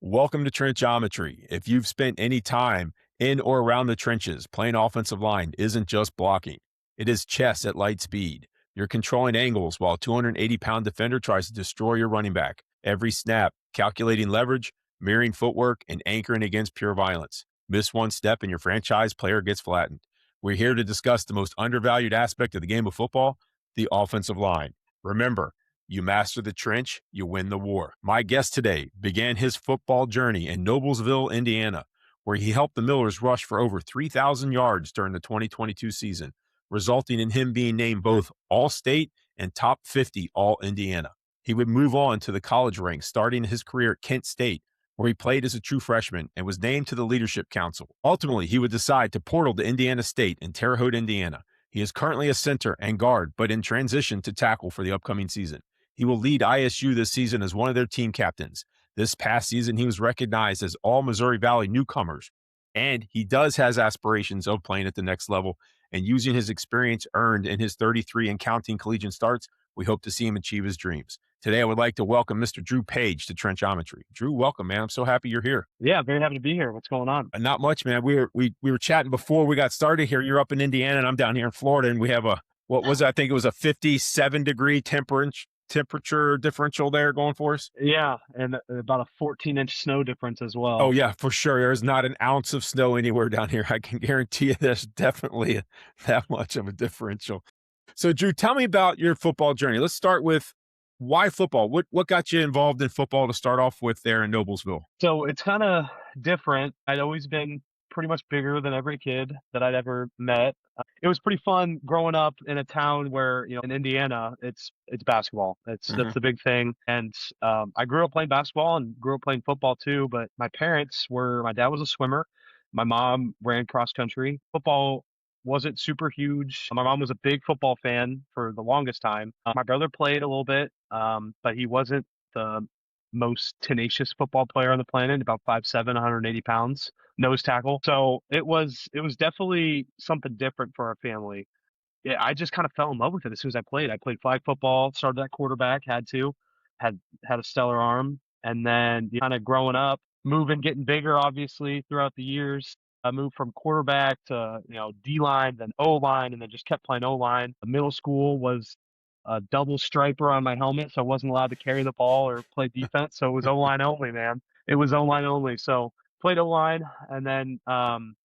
Welcome to Trenchometry. If you've spent any time in or around the trenches, playing offensive line isn't just blocking. It is chess at light speed. You're controlling angles while a 280-pound defender tries to destroy your running back. Every snap, calculating leverage, mirroring footwork, and anchoring against pure violence. Miss one step and your franchise player gets flattened. We're here to discuss the most undervalued aspect of the game of football, the offensive line. Remember, you master the trench, you win the war. My guest today began his football journey in Noblesville, Indiana, where he helped the Millers rush for over 3,000 yards during the 2022 season, resulting in him being named both All-State and Top 50 All-Indiana. He would move on to the college ranks, starting his career at Kent State, where he played as a true freshman and was named to the Leadership Council. Ultimately, he would decide to portal to Indiana State in Terre Haute, Indiana. He is currently a center and guard, but in transition to tackle for the upcoming season. He will lead ISU this season as one of their team captains. This past season, he was recognized as all Missouri Valley newcomers, and he has aspirations of playing at the next level and using his experience earned in his 33 and counting collegiate starts. We hope to see him achieve his dreams. Today, I would like to welcome Mr. Drew Page to Trenchometry. Drew, welcome, man. I'm so happy you're here. Yeah, very happy to be here. What's going on? Not much, man. We were chatting before we got started here. You're up in Indiana, and I'm down here in Florida, and we have I think it was a 57-degree temperature differential there going for us. Yeah, and about a 14-inch snow difference as well. Oh, yeah, for sure. There's not an ounce of snow anywhere down here. I can guarantee you there's definitely that much of a differential. So, Drew, tell me about your football journey. Let's start with why football? What got you involved in football to start off with there in Noblesville? So it's kind of different. I'd always been pretty much bigger than every kid that I'd ever met. It was pretty fun growing up in a town where, in Indiana, it's basketball. That's the big thing. And I grew up playing basketball and grew up playing football too. But my dad was a swimmer. My mom ran cross country. Football wasn't super huge. My mom was a big football fan for the longest time. My brother played a little bit, but he wasn't the most tenacious football player on the planet, about 5'7", 180 pounds, nose tackle. So it was definitely something different for our family. Yeah, I just kind of fell in love with it as soon as I played. I played flag football, started at quarterback, had a stellar arm. And then kind of growing up, getting bigger, obviously, throughout the years. I moved from quarterback to, D-line, then O-line, and then just kept playing O-line. Middle school was a double striper on my helmet, so I wasn't allowed to carry the ball or play defense. So it was O-line only, man. It was O-line only. So played O-line and then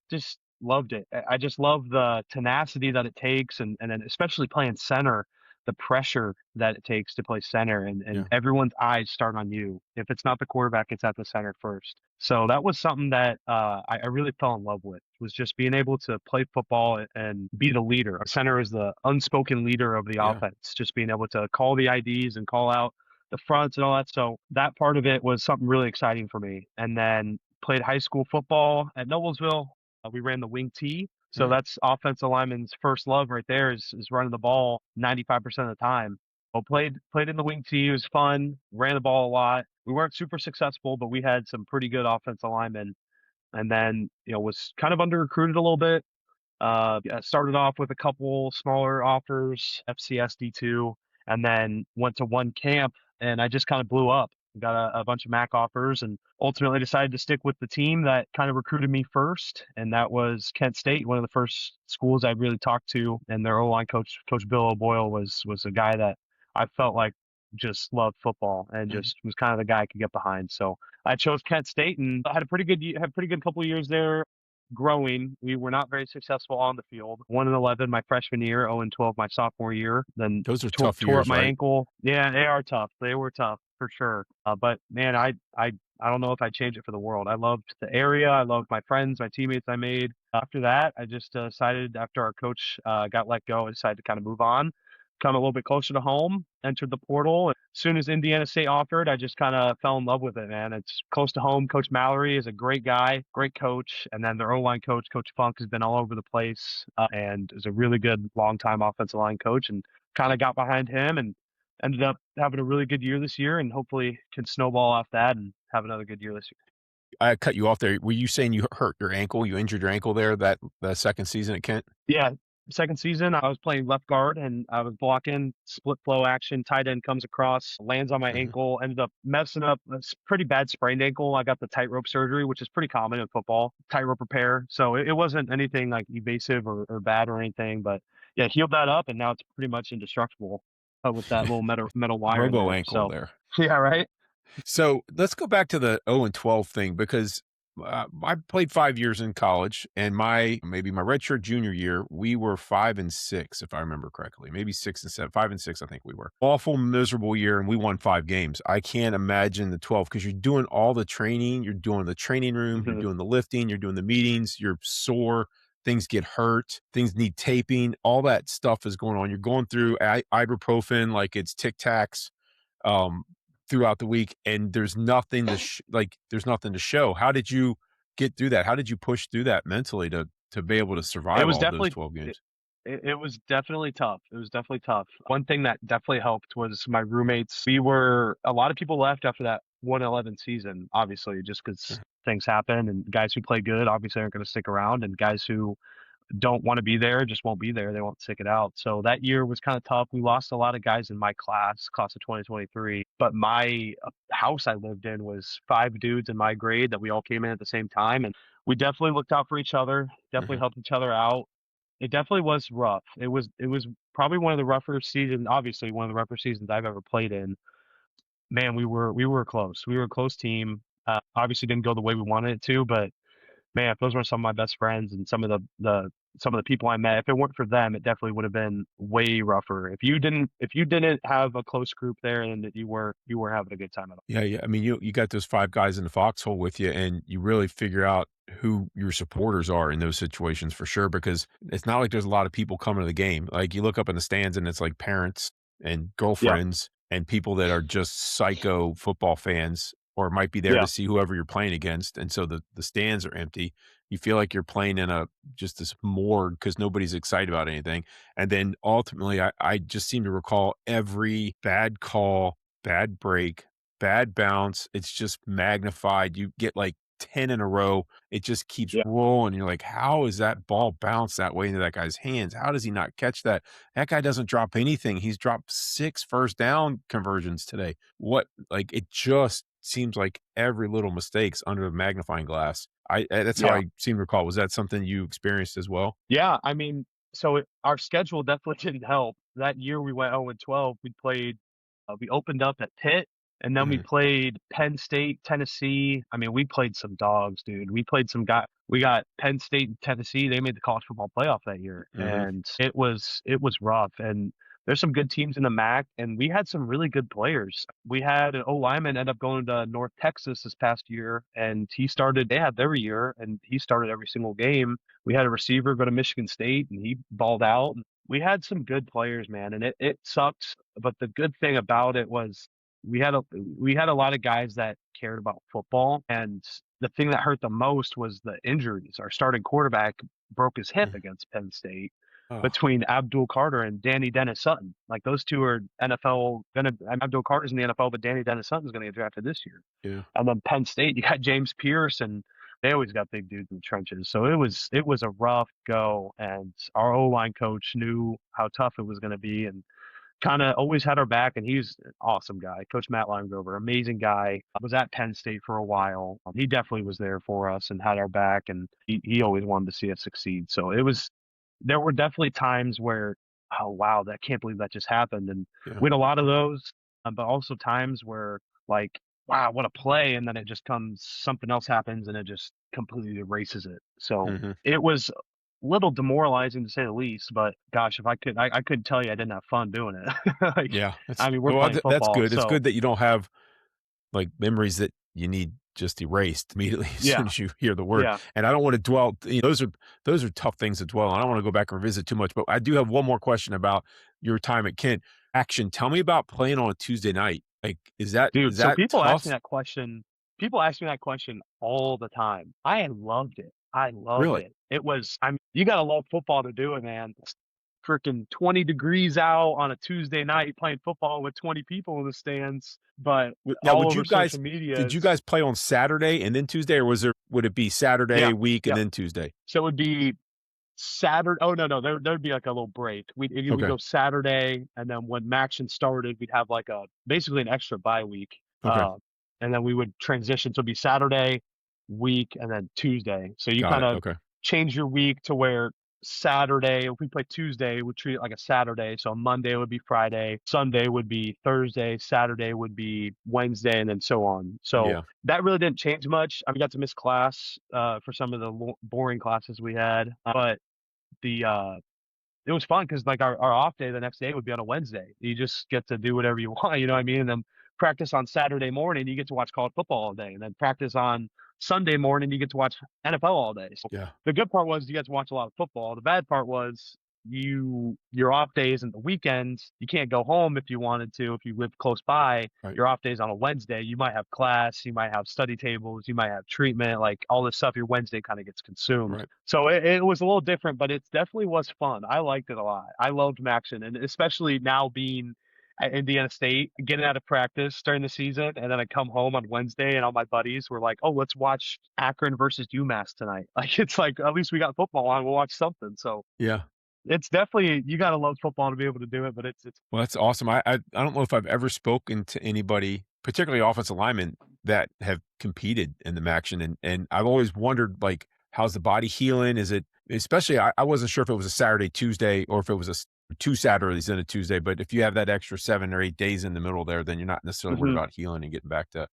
just loved it. I just love the tenacity that it takes, and then especially playing center, the pressure that it takes to play center, and Yeah. everyone's eyes start on you. If it's not the quarterback, it's at the center first. So that was something that I really fell in love with, was just being able to play football and be the leader. A center is the unspoken leader of the offense, just being able to call the IDs and call out the fronts and all that. So that part of it was something really exciting for me. And then played high school football at Noblesville. We ran the wing T. So that's offensive lineman's first love right there, is running the ball 95% of the time. Well, played in the wing T. It was fun. Ran the ball a lot. We weren't super successful, but we had some pretty good offensive linemen. And then, was kind of under recruited a little bit. I started off with a couple smaller offers, FCS D2, and then went to one camp, and I just kind of blew up. Got a bunch of MAC offers, and ultimately decided to stick with the team that kind of recruited me first, and that was Kent State, one of the first schools I really talked to. And their O-line coach, Coach Bill O'Boyle, was a guy that I felt like just loved football and just was kind of the guy I could get behind. So I chose Kent State, and I had a pretty good couple of years there. Growing, we were not very successful on the field. 1-11 my freshman year, 0-12 my sophomore year. Then Those are tough tore years, up my right? ankle. Yeah, they are tough. They were tough for sure. But man, I don't know if I'd change it for the world. I loved the area. I loved my friends, my teammates I made. After that, I just decided, after our coach got let go, I decided to kind of move on, come a little bit closer to home, entered the portal. As soon as Indiana State offered, I just kind of fell in love with it, man. It's close to home. Coach Mallory is a great guy, great coach. And then their O-line coach, Coach Funk, has been all over the place and is a really good longtime offensive line coach, and kind of got behind him and ended up having a really good year this year, and hopefully can snowball off that and have another good year this year. I cut you off there. Were you saying you hurt your ankle? You injured your ankle there the second season at Kent? Yeah. Second season, I was playing left guard and I was blocking split flow action. Tight end comes across, lands on my Mhm. ankle, ended up messing up a pretty bad sprained ankle. I got the tightrope surgery, which is pretty common in football, tightrope repair. So it wasn't anything like evasive or bad or anything, but yeah, healed that up and now it's pretty much indestructible with that little metal wire in Robo there. ankle So there. yeah, right. So let's go back to the 0 and 12 thing because I played 5 years in college, and maybe my redshirt junior year, we were 5 and 6, if I remember correctly, maybe 6 and 7, 5 and 6, I think we were. Awful, miserable year, and we won 5 games. I can't imagine the 12 because you're doing all the training, you're doing the training room, you're Mhm. doing the lifting, you're doing the meetings, you're sore. Things get hurt, things need taping, all that stuff is going on. You're going through ibuprofen like it's Tic Tacs um, throughout the week, and there's nothing to there's nothing to show. How did you get through that? How did you push through that mentally to be able to It survive was all those definitely 12 it, games? it was definitely tough. It was definitely tough. One thing that definitely helped was my roommates. We were a lot of people left after that 111 season, obviously, just because Mhm, things happen and guys who play good obviously aren't going to stick around, and guys who don't want to be there just won't be there. They won't stick it out. So that year was kind of tough. We lost a lot of guys in my class of 2023. But my house I lived in was five dudes in my grade that we all came in at the same time, and we definitely looked out for each other. Definitely mhm. helped each other out. It definitely was rough. It was probably one of the rougher seasons. Obviously, one of the rougher seasons I've ever played in. Man, we were close. We were a close team. Obviously, didn't go the way we wanted it to, but man, if those were some of my best friends and some of the people I met, if it weren't for them, it definitely would have been way rougher. If you didn't have a close group there, then you were having a good time at all. Yeah, yeah. I mean, you got those 5 guys in the foxhole with you, and you really figure out who your supporters are in those situations for sure, because it's not like there's a lot of people coming to the game. Like, you look up in the stands, and it's like parents and Yeah, girlfriends and people that are just psycho football fans or might be there yeah, to see whoever you're playing against, and so the stands are empty. You feel like you're playing in a just this morgue because nobody's excited about anything, and then ultimately, I just seem to recall every bad call, bad break, bad bounce. It's just magnified. You get like 10 in a row. It just keeps yeah, rolling. You're like, how is that ball bounced that way into that guy's hands? How does he not catch that? That guy doesn't drop anything. He's dropped 6 first down conversions today. What, like, it just seems like every little mistake's under a magnifying glass. That's how yeah. I seem to recall. Was that something you experienced as well? Yeah, I mean, so our schedule definitely didn't help. That year we went 0 and 12. We opened up at Pitt, and then we Mhm, played Penn State, Tennessee. I mean, we played some dogs, dude. We played some guy. We got Penn State and Tennessee. They made the college football playoff that year, mhm, and it was rough. And there's some good teams in the MAC, and we had some really good players. We had an O lineman end up going to North Texas this past year, and he started. They had every year, and he started every single game. We had a receiver go to Michigan State and he balled out. We had some good players, man, and it sucked. But the good thing about it was we had a lot of guys that cared about football. And the thing that hurt the most was the injuries. Our starting quarterback broke his hip mhm. against Penn State Oh, between Abdul Carter and Danny Dennis Sutton. Like those two are NFL gonna Abdul Carter's in the NFL, but Danny Dennis Sutton's gonna get drafted this year. yeah, And then Penn State, you got James Pierce, and they always got big dudes in the trenches. So it was a rough go, and our O line coach knew how tough it was going to be, and kind of always had our back. And he's an awesome guy, Coach Matt Limegrover, amazing guy. Was at Penn State for a while. He definitely was there for us and had our back, and he always wanted to see us succeed. So there were definitely times where, oh wow, that can't believe that just happened, and yeah. we had a lot of those, but also times where like, wow, what a play, and then it just comes something else happens and it just completely erases it. So Mhm. it was a little demoralizing to say the least, but gosh, if I couldn't tell you I didn't have fun doing it. Like, Yeah, I mean, we're playing that's football, good. It's so good that you don't have like memories that you need just erased immediately as soon yeah, as you hear the word. yeah, And I don't want to dwell, those are tough things to dwell on. I don't want to go back and revisit too much, but I do have one more question about your time at Kent. Action. Tell me about playing on a Tuesday night. Like, is dude. So that tough? people ask me that question all the time. I loved it. I loved Really? it. You got to love football to do it, man. It's freaking 20 degrees out on a Tuesday night playing football with 20 people in the stands, but Now, all over social media did you is, guys play on Saturday and then Tuesday, or would it be yeah, Saturday week and yeah. then Tuesday? So it would be Saturday. Oh no, there'd be like a little break. We Okay. go Saturday, and then when MACTION started, we'd have like a basically an extra bye week. Okay. And then we would transition. So it'd be Saturday week and then Tuesday. So you Got kind it. of Okay. change your week to where Saturday, if we play Tuesday, we treat it like a Saturday. So Monday would be Friday, Sunday would be Thursday, Saturday would be Wednesday, and then so on. So Yeah. that really didn't change much. I got to miss class for some of the boring classes we had, but the it was fun because like our off day the next day would be on a Wednesday. You just get to do whatever you want, you know what I mean? And then practice on Saturday morning, you get to watch college football all day. And then practice on Sunday morning, you get to watch NFL all day. So Yeah. the good part was you get to watch a lot of football. The bad part was your off days and the weekends, you can't go home if you wanted to, if you live close by. Right. Your off days on a Wednesday, you might have class, you might have study tables, you might have treatment, like all this stuff, your Wednesday kind of gets consumed. Right. So it was a little different, but it definitely was fun. I liked it a lot. I loved MACTION, and especially now being at Indiana State, getting out of practice during the season, and then I come home on Wednesday, and all my buddies were like, "Oh, let's watch Akron versus UMass tonight." Like it's like at least we got football on. We'll watch something. So Yeah. it's definitely you got to love football to be able to do it, but it's Well, that's awesome. I don't know if I've ever spoken to anybody, particularly offensive linemen, that have competed in the MACtion, and I've always wondered like, how's the body healing? Is it especially? I wasn't sure if it was a Saturday, Tuesday, or if it was two Saturdays and a Tuesday. But if you have that extra 7 or 8 days in the middle there, then you're not necessarily worried Mhm. about healing and getting back to.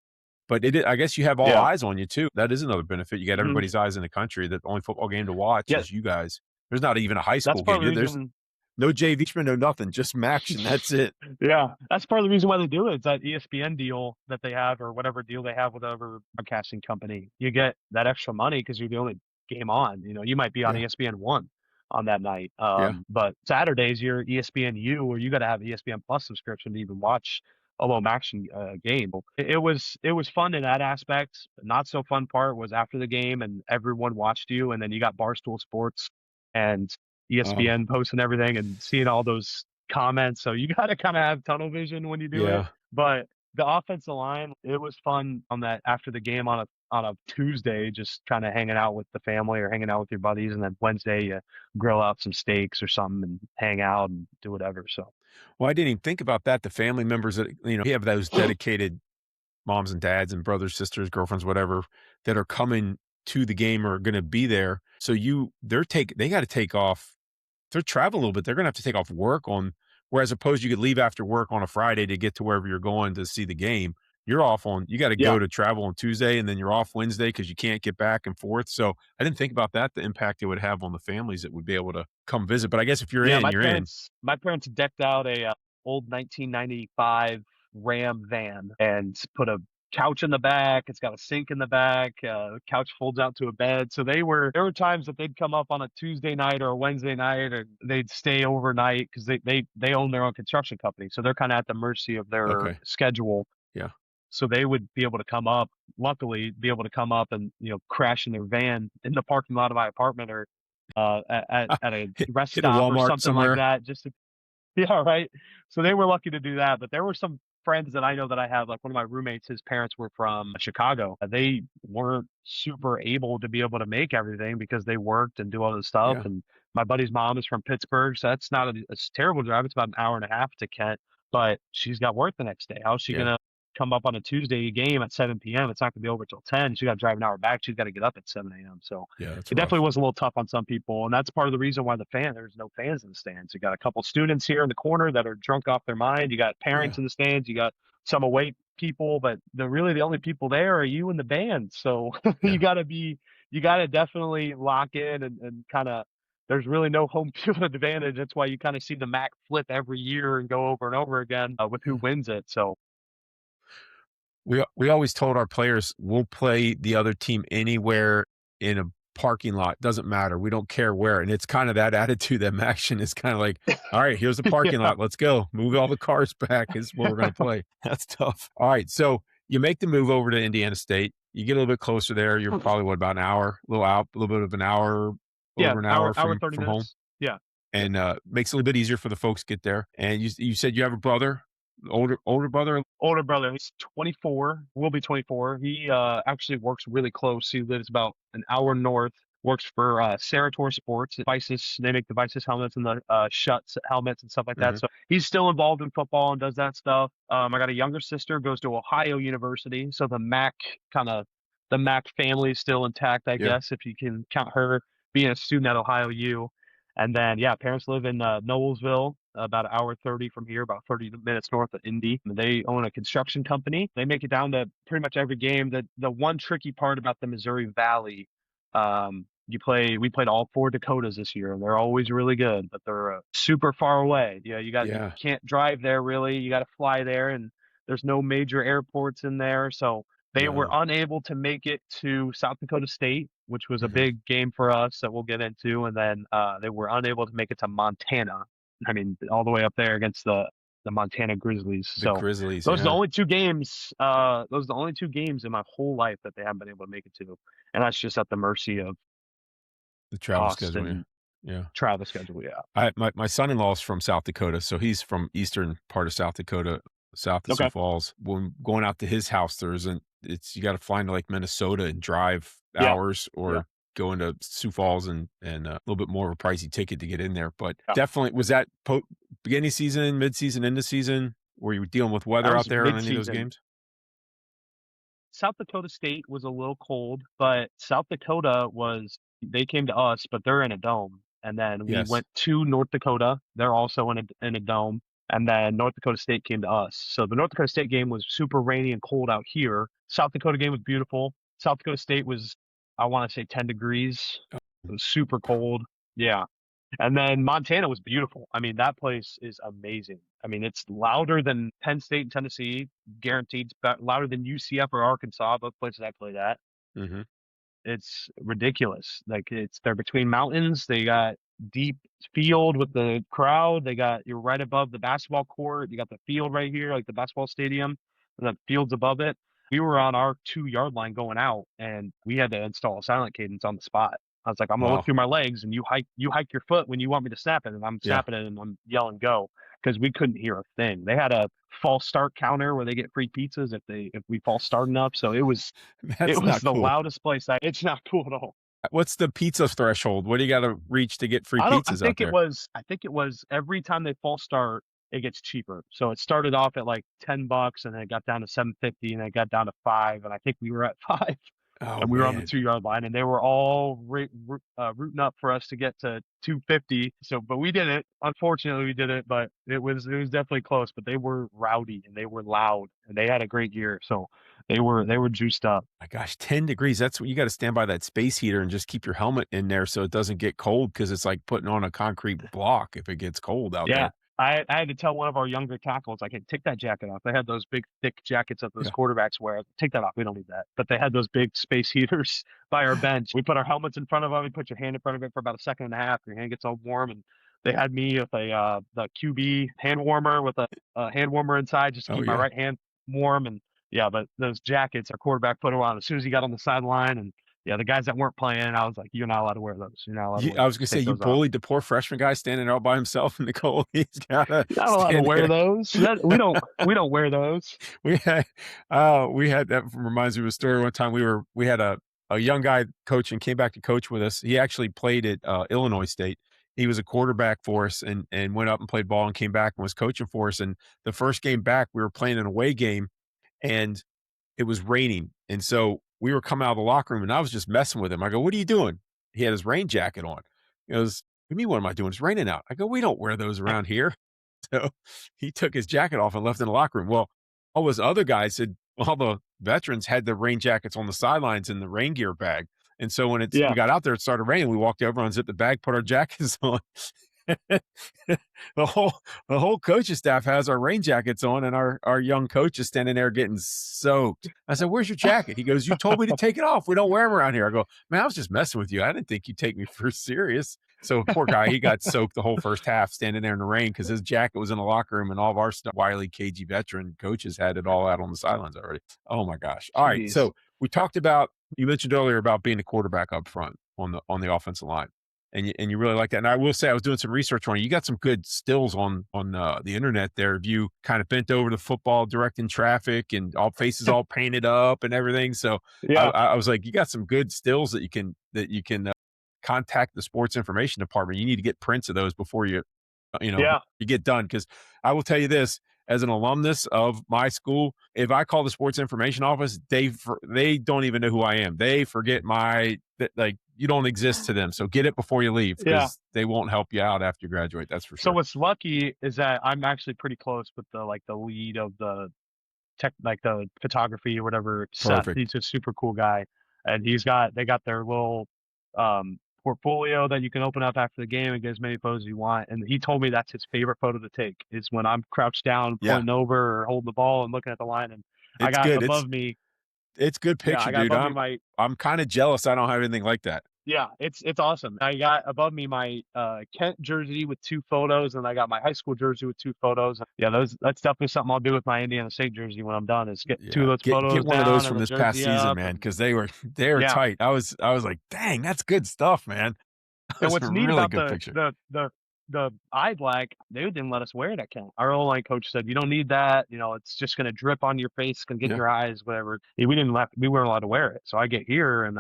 But I guess you have all Yeah. eyes on you too. That is another benefit. You got Mhm. everybody's eyes in the country. That the only football game to watch Yeah, is you guys. There's not even a high that's school part game. of the There's reason. no JV, no nothing, just MACtion. That's it. Yeah, that's part of the reason why they do it. It's that ESPN deal that they have, or whatever deal they have with whatever broadcasting company. You get that extra money because you're the only game on. You know, you might be on Yeah. ESPN 1 on that night, Yeah. but Saturdays you're ESPNU, or you got to have an ESPN Plus subscription to even watch a low action game. It was fun in that aspect. Not so fun part was after the game and everyone watched you, and then you got Barstool Sports and Oh, ESPN posting everything and seeing all those comments. So you got to kind of have tunnel vision when you do it. yeah. But the offensive line, it was fun on that after the game on a Tuesday, just kind of hanging out with the family or hanging out with your buddies, and then Wednesday you grill out some steaks or something and hang out and do whatever. So Well, I didn't even think about that. The family members that, you have those dedicated moms and dads and brothers, sisters, girlfriends, whatever, that are coming to the game or gonna be there. So they gotta take off. They're traveling a little bit. They're gonna have to take off work on, whereas opposed you could leave after work on a Friday to get to wherever you're going to see the game. You gotta yeah, go to travel on Tuesday, and then you're off Wednesday because you can't get back and forth. So I didn't think about that, the impact it would have on the families that would be able to come visit. But I guess if you're yeah. in, My you're in. parents my parents decked out a old 1995 Ram van and put a couch in the back. It's got a sink in the back. Couch folds out to a bed. So there were times that they'd come up on a Tuesday night or a Wednesday night, or they'd stay overnight because they own their own construction company. So they're kind of at the mercy of their Okay. schedule. Yeah. So they would be able to come up, luckily, be able to come up and crash in their van in the parking lot of my apartment, or at a rest Hit a stop or Walmart something like somewhere. that, just to yeah, right. So they were lucky to do that, but there were some friends that I know that I have, like one of my roommates, his parents were from Chicago. They weren't super able to be able to make everything because they worked and do all this stuff. Yeah. And my buddy's mom is from Pittsburgh, so that's not it's a terrible drive. It's about an hour and a half to Kent, but she's got work the next day. How's she Yeah. gonna come up on a Tuesday game at 7 p.m.? It's not gonna be over till 10. She got to drive an hour back. She's got to get up at 7 a.m. So Yeah, that's it definitely rough. was a little tough on some people, and that's part of the reason why there's no fans in the stands. You got a couple students here in the corner that are drunk off their mind. You got Yeah. parents in the stands. You got some away people, but the only people there are you and the band. So Yeah. you gotta definitely lock in and kind of. There's really no home field advantage. That's why you kind of see the MAC flip every year and go over and over again with who Yeah. wins it. So We always told our players, we'll play the other team anywhere in a parking lot. Doesn't matter. We don't care where. And it's kind of that attitude that action is kind of like, all right, here's the parking yeah, lot. Let's go. Move all the cars back. Is where we're going to play. That's tough. All right. So you make the move over to Indiana State. You get a little bit closer there. You're probably about an hour, a little bit of an hour, yeah, over an hour hour 30 from home. minutes. Yeah, yeah. And makes it a little bit easier for the folks to get there. And you said you have a brother, older brother. Older brother, he's 24, will be 24. He actually works really close. He lives about an hour north works for Sarator Sports. Devices, they make devices helmets and the Schuts helmets and stuff like that. Hmm. So he's still involved in football and does that stuff. I got a younger sister, goes to Ohio University, so the Mac family is still intact, I Yeah. guess, if you can count her being a student at Ohio U. And then, yeah, parents live in Noblesville, about an hour 30 from here, about 30 minutes north of Indy. They own a construction company. They make it down to pretty much every game. The one tricky part about the Missouri Valley, we played all four Dakotas this year, and they're always really good, but they're super far away. You Yeah. can't drive there really. You got to fly there, and there's no major airports in there, so they were No. unable to make it to South Dakota State, which was a Hmm. big game for us that we'll get into, and then they were unable to make it to Montana. I mean, all the way up there against the Montana Grizzlies. The So Grizzlies. those are the Yeah. only two games. Those are the only two games in my whole life that they haven't been able to make it to, and that's just at the mercy of The travel cost schedule. Yeah. and Yeah. travel schedule. Yeah. My son-in-law is from South Dakota, so he's from eastern part of South Dakota, south of Sioux Okay. Falls. When going out to his house, there isn't. It's you got to fly into like Minnesota and drive Yeah. hours, Yeah. or go into Sioux Falls and a little bit more of a pricey ticket to get in there. But Yeah. definitely, was that beginning season, mid season, end of season? Were you dealing with That weather out was there on any of those mid-season. games? South Dakota State was a little cold, but South Dakota was they came to us, but they're in a dome. And then we Yes. went to North Dakota. They're also in a dome. And then North Dakota State came to us. So the North Dakota State game was super rainy and cold out here. South Dakota game was beautiful. South Dakota State was, I want to say 10 degrees. It was super cold. Yeah. And then Montana was beautiful. I mean, that place is amazing. I mean, it's louder than Penn State and Tennessee, guaranteed. It's louder than UCF or Arkansas, both places I played at. Hmm. It's ridiculous. Like they're between mountains. They got deep field with the crowd. You're right above the basketball court. You got the field right here, like the basketball stadium, and the field's above it. We were on our 2 yard line going out, and we had to install a silent cadence on the spot. I was like, I'm gonna look Wow. through my legs, and you hike your foot when you want me to snap it, and I'm Yeah. snapping it, and I'm yelling go because we couldn't hear a thing. They had a false start counter where they get free pizzas if we false start enough. So it That's was not the cool. loudest place. It's not cool at all. What's the pizza threshold? What do you got to reach to get free pizzas out there? I think it was every time they false start, it gets cheaper. So it started off at like $10 and then it got down to 750 and then it got down to 5. And I think we were at 5 Oh and we were on the man. 2 yard line and they were all rooting up for us to get to 250. So, but we did it. Unfortunately, we did it, but it was definitely close, but they were rowdy and they were loud and they had a great year. So they were juiced up. My gosh, 10 degrees. That's what you got to stand by that space heater and just keep your helmet in there so it doesn't get cold, because it's like putting on a concrete block if it gets cold out Yeah. there. I had to tell one of our younger tackles, I can take that jacket off. They had those big, thick jackets that those Yeah. quarterbacks wear. Take that off. We don't need that. But they had those big space heaters by our bench. We put our helmets in front of them. We put your hand in front of it for about a second and a half. Your hand gets all warm. And they had me with the QB hand warmer with a hand warmer inside just to Oh keep my yeah. right hand warm. And yeah, but those jackets, our quarterback put them on as soon as he got on the sideline. And yeah, the guys that weren't playing, I was like, you're not allowed to wear those. You're not allowed to wear I was those. gonna say, Take you those off. bullied the poor freshman guy standing out by himself in the cold. He's gotta You're not allowed to stand wear there. those. We don't wear those. We had that reminds me of a story. One time we had a young guy coaching, came back to coach with us. He actually played at Illinois State. He was a quarterback for us and went up and played ball and came back and was coaching for us. And the first game back, we were playing an away game and it was raining. And so we were coming out of the locker room and I was just messing with him. I go, "What are you doing?" He had his rain jacket on. He goes, "What do you mean, what am I doing? It's raining out." I go, "We don't wear those around here." So he took his jacket off and left in the locker room. Well, all those other guys all the veterans had the rain jackets on the sidelines in the rain gear bag. And so when we Yeah. got out there, it started raining. We walked over, unzipped the bag, put our jackets on. the whole the whole coaching staff has our rain jackets on, and our young coach is standing there getting soaked. I said, "Where's your jacket?" He goes, "You told me to take it off. We don't wear them around here." I go, "Man, I was just messing with you. I didn't think you'd take me for serious." So poor guy, he got soaked the whole first half standing there in the rain because his jacket was in the locker room and all of our stuff. Wily, cagey veteran coaches had it all out on the sidelines already. Oh my gosh! All right, Jeez. so we talked about, you mentioned earlier about being a quarterback up front on the offensive line, and you really like that. And I will say, I was doing some research on you. You got some good stills on the internet there. Have you kind of bent over the football, directing traffic, and all faces all painted up and everything? So Yeah. I was like, you got some good stills that you can contact the sports information department. You need to get prints of those before Yeah. you get done. Because I will tell you this, as an alumnus of my school, if I call the sports information office, they don't even know who I am. They forget like you don't exist to them. So get it before you leave Yeah. because they won't help you out after you graduate. That's for So sure. what's lucky is that I'm actually pretty close with the lead of the tech, like the photography or whatever, Seth. Perfect. He's a super cool guy, and they got their little portfolio that you can open up after the game and get as many photos as you want. And he told me that's his favorite photo to take is when I'm crouched down, Yeah, pointing over or holding the ball and looking at the line. And I it's got good. above me, It's good yeah, picture, I got dude. above me I'm my I'm kind of jealous. I don't have anything like that. yeah, it's awesome. I got above me my Kent jersey with two photos, and I got my high school jersey with two photos. Yeah, that's definitely something I'll do with my Indiana State jersey when I'm done. Is get two of Yeah, those get photos one of those down and from the this past jersey season, up, man, and because they were yeah. tight. I was like, dang, that's good stuff, man. That And was a what's neat really about good picture. the eye black, they didn't let us wear it at Kent. Our O-line coach said, "You don't need that. You know, it's just gonna drip on your face, gonna get in Yeah, your eyes, whatever." We weren't allowed to wear it. So I get here and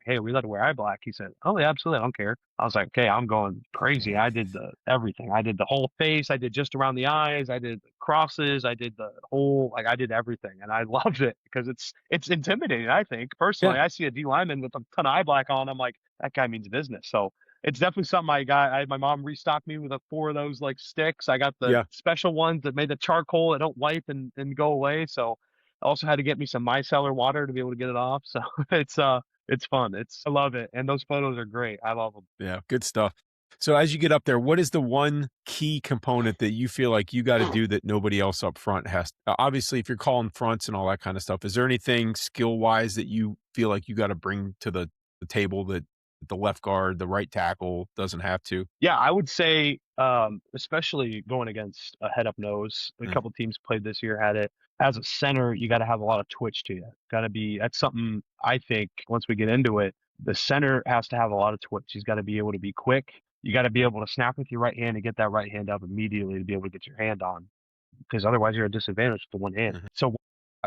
hey, are we allowed to wear eye black? He said, "Oh yeah, absolutely. I don't care." I was like, "Okay, I'm going crazy." I did the everything. I did the whole face. I did just around the eyes. I did the crosses. I did the whole like I did everything, and I loved it because it's intimidating. I think yeah, personally, I see a D lineman with a ton of eye black on. I'm like, that guy means business. So it's definitely something I got. I had my mom restock me with four of those like sticks. I got the yeah, special ones that made the charcoal that don't wipe and go away. So I also had to get me some micellar water to be able to get it off. So it's fun. I love it. And those photos are great. I love them. yeah. Good stuff. So as you get up there, what is the one key component that you feel like you got to do that nobody else up front has? Obviously, if you're calling fronts and all that kind of stuff, is there anything skill wise that you feel like you got to bring to the table that the left guard, the right tackle doesn't have to? Yeah, I would say, especially going against a head up nose, a Mm, couple teams played this year had it. As a center, you got to have a lot of twitch to you. Got to be, that's something I think once we get into it, the center has to have a lot of twitch. He's got to be able to be quick. You got to be able to snap with your right hand and get that right hand up immediately to be able to get your hand on because otherwise you're at a disadvantage with the one hand. mhm. So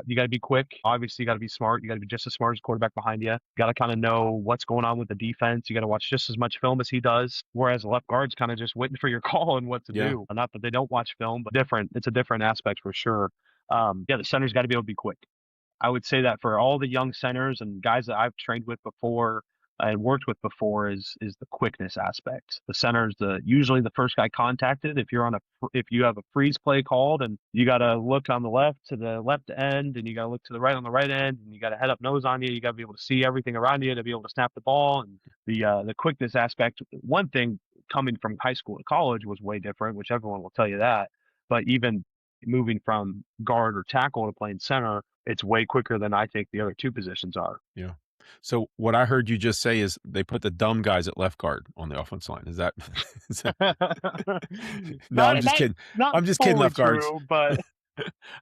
you got to be quick. Obviously, you got to be smart. You got to be just as smart as the quarterback behind you. You got to kind of know what's going on with the defense. You got to watch just as much film as he does. Whereas the left guard's kind of just waiting for your call and what to Yeah, do. Not that they don't watch film, but different. It's a different aspect for sure. Yeah, the center's got to be able to be quick. I would say that for all the young centers and guys that I've trained with before and worked with before is the quickness aspect. The center's usually the first guy contacted. If you have a freeze play called and you got to look on the left to the left end and you got to look to the right on the right end and you got to head up nose on you. You got to be able to see everything around you to be able to snap the ball and the quickness aspect. One thing coming from high school to college was way different, which everyone will tell you that. But even moving from guard or tackle to playing center, it's way quicker than I think the other two positions are. yeah. So what I heard you just say is they put the dumb guys at left guard on the offense line. Is that, is that no, I'm not just not kidding. not I'm just kidding, fully left guards. true, but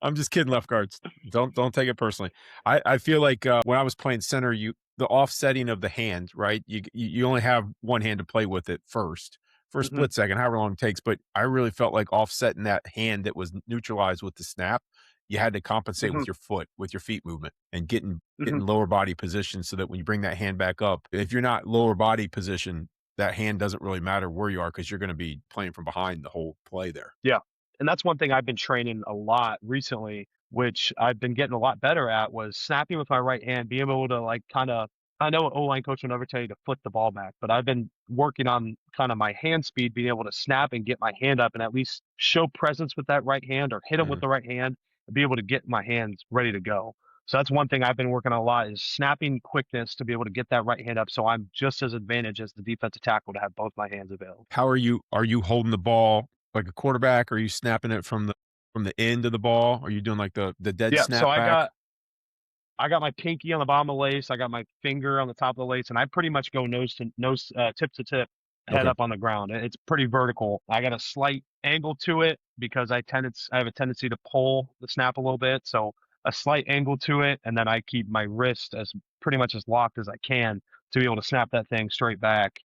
I'm just kidding, left guards. Don't take it personally. I feel like when I was playing center, the offsetting of the hand, right? You only have one hand to play with it first for a mhm, split second, however long it takes. But I really felt like offsetting that hand that was neutralized with the snap. You had to compensate mhm, with your foot, with your feet movement, and getting mhm. getting lower body position so that when you bring that hand back up, if you're not lower body position, that hand doesn't really matter where you are because you're going to be playing from behind the whole play there. Yeah. And that's one thing I've been training a lot recently, which I've been getting a lot better at was snapping with my right hand, being able to like kind of I know an O-line coach will never tell you to flip the ball back, but I've been working on kind of my hand speed, being able to snap and get my hand up and at least show presence with that right hand or hit him with Mhm. the right hand and be able to get my hands ready to go. So that's one thing I've been working on a lot is snapping quickness to be able to get that right hand up. So I'm just as advantaged as the defensive tackle to have both my hands available. How are you holding the ball like a quarterback? Are you snapping it from the end of the ball? Are you doing like the dead Yeah. So snap back? I got my pinky on the bottom of the lace. I got my finger on the top of the lace, and I pretty much go nose to nose, tip to tip, head Okay. up on the ground. It's pretty vertical. I got a slight angle to it because I have a tendency to pull the snap a little bit, so a slight angle to it, and then I keep my wrist as pretty much as locked as I can to be able to snap that thing straight back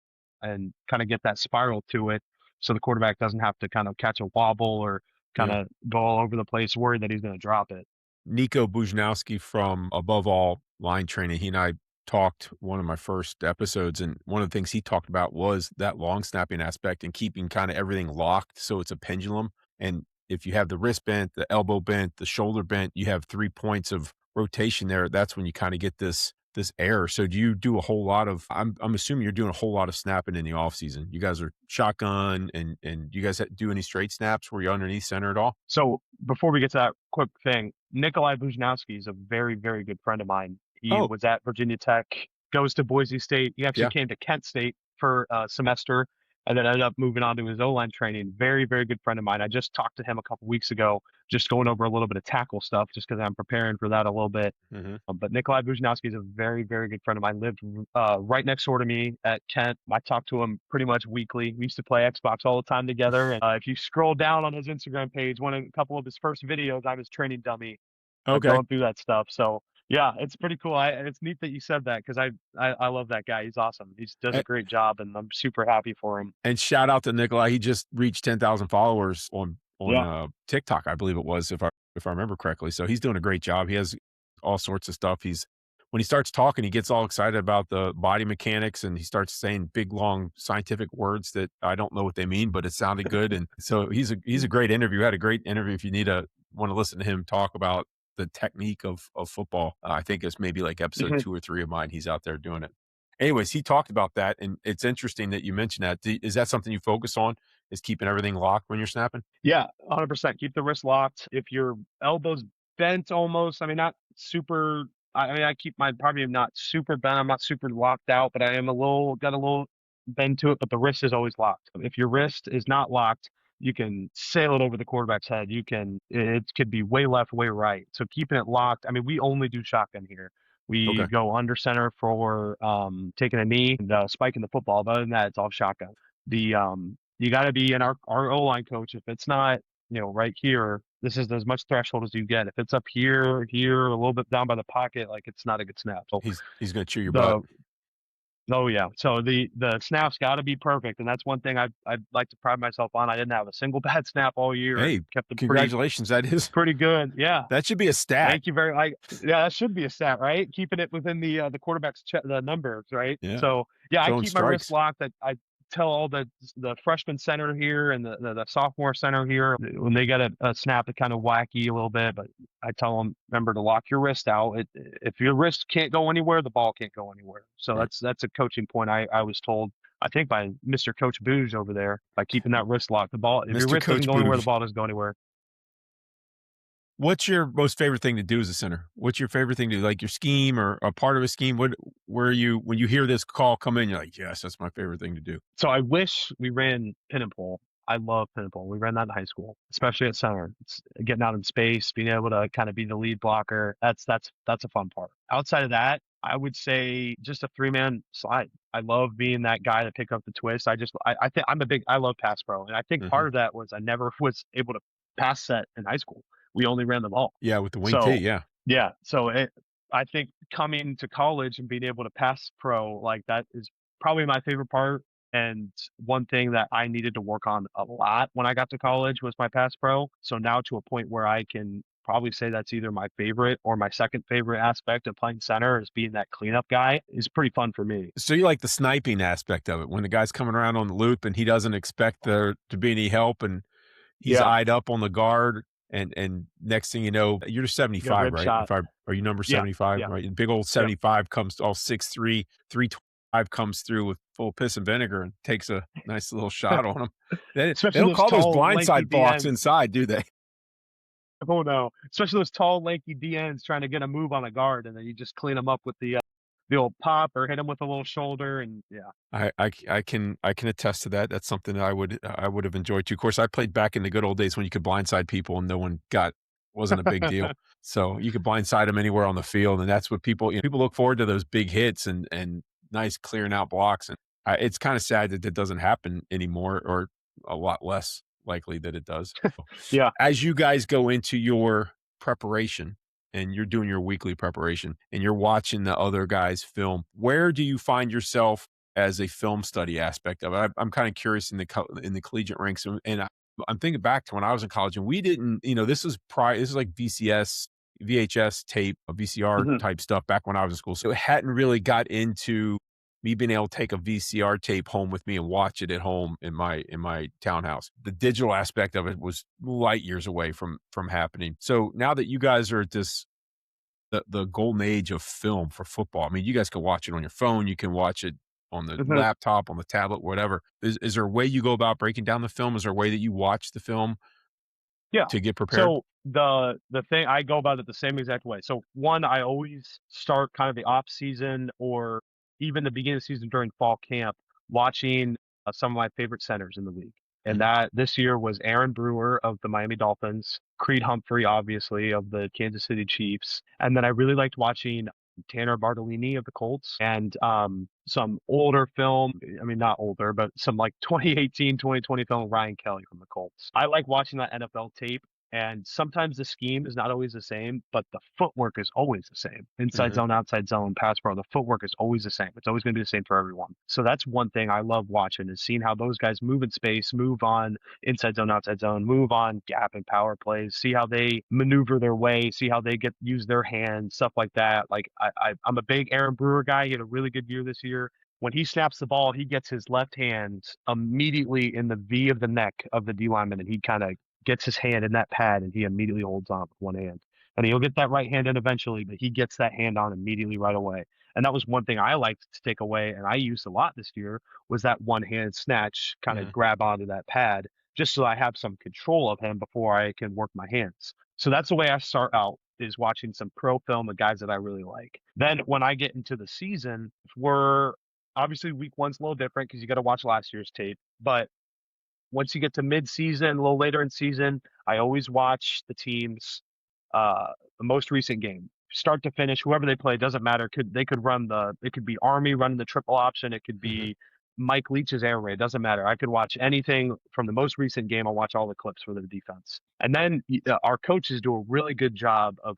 and kind of get that spiral to it, so the quarterback doesn't have to kind of catch a wobble or kind Yeah. of go all over the place, worried that he's going to drop it. Nico Bujnowski from Above All Line Training, he and I talked one of my first episodes, and one of the things he talked about was that long snapping aspect and keeping kind of everything locked so it's a pendulum. And if you have the wrist bent, the elbow bent, the shoulder bent, you have 3 points of rotation there. That's when you kind of get this error. So do you do a whole lot of I'm assuming you're doing a whole lot of snapping in the off season. You guys are shotgun and you guys do any straight snaps where you're underneath center at all? So before we get to that quick thing, Nikolai Bujanowski is a very, very good friend of mine. He Oh, was at Virginia Tech, goes to Boise State. He actually yeah. came to Kent State for a semester and then ended up moving on to his O-line training. Very, very good friend of mine. I just talked to him a couple weeks ago, just going over a little bit of tackle stuff, just because I'm preparing for that a little bit. Mhm. But Nikolai Bujanowski is a very, very good friend of mine. Lived right next door to me at Kent. I talked to him pretty much weekly. We used to play Xbox all the time together. And if you scroll down on his Instagram page, a couple of his first videos, I was training dummy, Okay. going through that stuff. So yeah, it's pretty cool. It's neat that you said that because I love that guy. He's awesome. He does a great job, and I'm super happy for him. And shout out to Nikolai. He just reached 10,000 followers on Yeah. TikTok, I believe it was, if I remember correctly. So he's doing a great job. He has all sorts of stuff. He's when he starts talking, he gets all excited about the body mechanics and he starts saying big, long scientific words that I don't know what they mean, but it sounded good. And so he's a great interview. Had a great interview. If you want to listen to him talk about the technique of football, I think it's maybe like episode Mhm. 2 or 3 of mine. He's out there doing it. Anyways, he talked about that, and it's interesting that you mentioned that. Is that something you focus on, is keeping everything locked when you're snapping? Yeah, 100%. Keep the wrist locked. If your elbow's bent almost, I mean, not super. I mean, I keep my probably not super bent. I'm not super locked out, but I am got a little bend to it. But the wrist is always locked. If your wrist is not locked, you can sail it over the quarterback's head. It could be way left, way right. So keeping it locked. I mean, we only do shotgun here. We Okay. go under center for taking a knee and spiking the football. But other than that, it's all shotgun. The You got to be in our O line coach. If it's not, right here, this is as much threshold as you get. If it's up here, a little bit down by the pocket, like it's not a good snap. So He's gonna chew your butt. the oh yeah, so the snaps got to be perfect, and that's one thing I'd like to pride myself on. I didn't have a single bad snap all year, and Hey, kept them congratulations. pretty good. Yeah, That should be a stat. thank you very. Yeah, that should be a stat, right? Keeping it within the quarterback's the numbers, right? Yeah. So yeah, I Throwing keep my wrist strikes. locked. I tell all the freshman center here and the sophomore center here when they get a snap, it kind of wacky a little bit, but I tell them, remember to lock your wrist out. If your wrist can't go anywhere, the ball can't go anywhere. So Right. that's a coaching point I was told. I think by Mr. Coach Booge over there, by keeping that wrist locked, the ball, if your Mr. wrist doesn't Coach go anywhere, the Booge. ball doesn't go anywhere. What's your most favorite thing to do as a center? What's your favorite thing to do? Like your scheme or a part of a scheme? Where you when you hear this call come in, you're like, yes, that's my favorite thing to do. So I wish we ran pin and pull. I love pin and pull. We ran that in high school, especially at center. It's getting out in space, being able to kind of be the lead blocker. That's a fun part. Outside of that, I would say just a 3-man slide. I love being that guy to pick up the twist. I think I love pass pro, and I think Mhm. part of that was I never was able to pass set in high school. We only ran the ball. Yeah, with the wing T, So yeah. yeah, I think coming to college and being able to pass pro like that is probably my favorite part. And one thing that I needed to work on a lot when I got to college was my pass pro. So now to a point where I can probably say that's either my favorite or my second favorite aspect of playing center is being that cleanup guy is pretty fun for me. So you like the sniping aspect of it when the guy's coming around on the loop and he doesn't expect there to be any help and he's Yeah, eyed up on the guard and next thing you know, you're get a 75, rib right? shot. Are you number Yeah, 75, yeah, right? And big old yep, 75 comes all 6'3", 325 comes through with full piss and vinegar and takes a nice little shot on him. They especially don't those call those tall, lanky blindside blocks DNs. inside, do they? Oh no, especially those tall, lanky DNs trying to get a move on a guard, and then you just clean them up with the old pop or hit him with a little shoulder, and yeah. I can attest to that. That's something that I would have enjoyed too. Of course, I played back in the good old days when you could blindside people and no one got wasn't a big deal. So you could blindside them anywhere on the field, and that's what people look forward to those big hits and nice clearing out blocks. And it's kind of sad that that doesn't happen anymore, or a lot less likely that it does. Yeah. As you guys go into your preparation and you're doing your weekly preparation and you're watching the other guys film, where do you find yourself as a film study aspect of it? I'm kind of curious in in the collegiate ranks, I'm thinking back to when I was in college and we didn't, this is this is like VCS, VHS tape, a VCR Mhm. type stuff back when I was in school. So it hadn't really got into me being able to take a VCR tape home with me and watch it at home in my townhouse. The digital aspect of it was light years away from happening. So now that you guys are at this the golden age of film for football. I mean, you guys can watch it on your phone, you can watch it on the Mhm. laptop, on the tablet, whatever. Is there a way you go about breaking down the film? Is there a way that you watch the film Yeah. to get prepared? So the thing I go about it the same exact way. So one, I always start kind of the off season or even the beginning of the season during fall camp watching some of my favorite centers in the league. And Mhm, that this year was Aaron Brewer of the Miami Dolphins, Creed Humphrey, obviously, of the Kansas City Chiefs. And then I really liked watching Tanner Bartolini of the Colts and some older film. I mean, not older, but some like 2018, 2020 film, Ryan Kelly from the Colts. I like watching that NFL tape. And sometimes the scheme is not always the same, but the footwork is always the same. Inside mhm, zone, outside zone, pass pro, the footwork is always the same. It's always going to be the same for everyone. So that's one thing I love watching is seeing how those guys move in space, move on inside zone, outside zone, move on gap and power plays, see how they maneuver their way, see how they use their hands, stuff like that. Like I'm a big Aaron Brewer guy. He had a really good year this year. When he snaps the ball, he gets his left hand immediately in the V of the neck of the D lineman, and he kind of gets his hand in that pad and he immediately holds on with one hand. And he'll get that right hand in eventually, but he gets that hand on immediately right away. And that was one thing I liked to take away, and I used a lot this year, was that one hand snatch, kind of mhm. grab onto that pad, just so I have some control of him before I can work my hands. So that's the way I start out is watching some pro film of guys that I really like. Then when I get into the season, we're obviously week one's a little different because you got to watch last year's tape, but once you get to mid-season, a little later in season, I always watch the teams, the most recent game, start to finish. Whoever they play doesn't matter. They could run it could be Army running the triple option. It could Mhm. be Mike Leach's air raid. Doesn't matter. I could watch anything from the most recent game. I'll watch all the clips for the defense. And then our coaches do a really good job of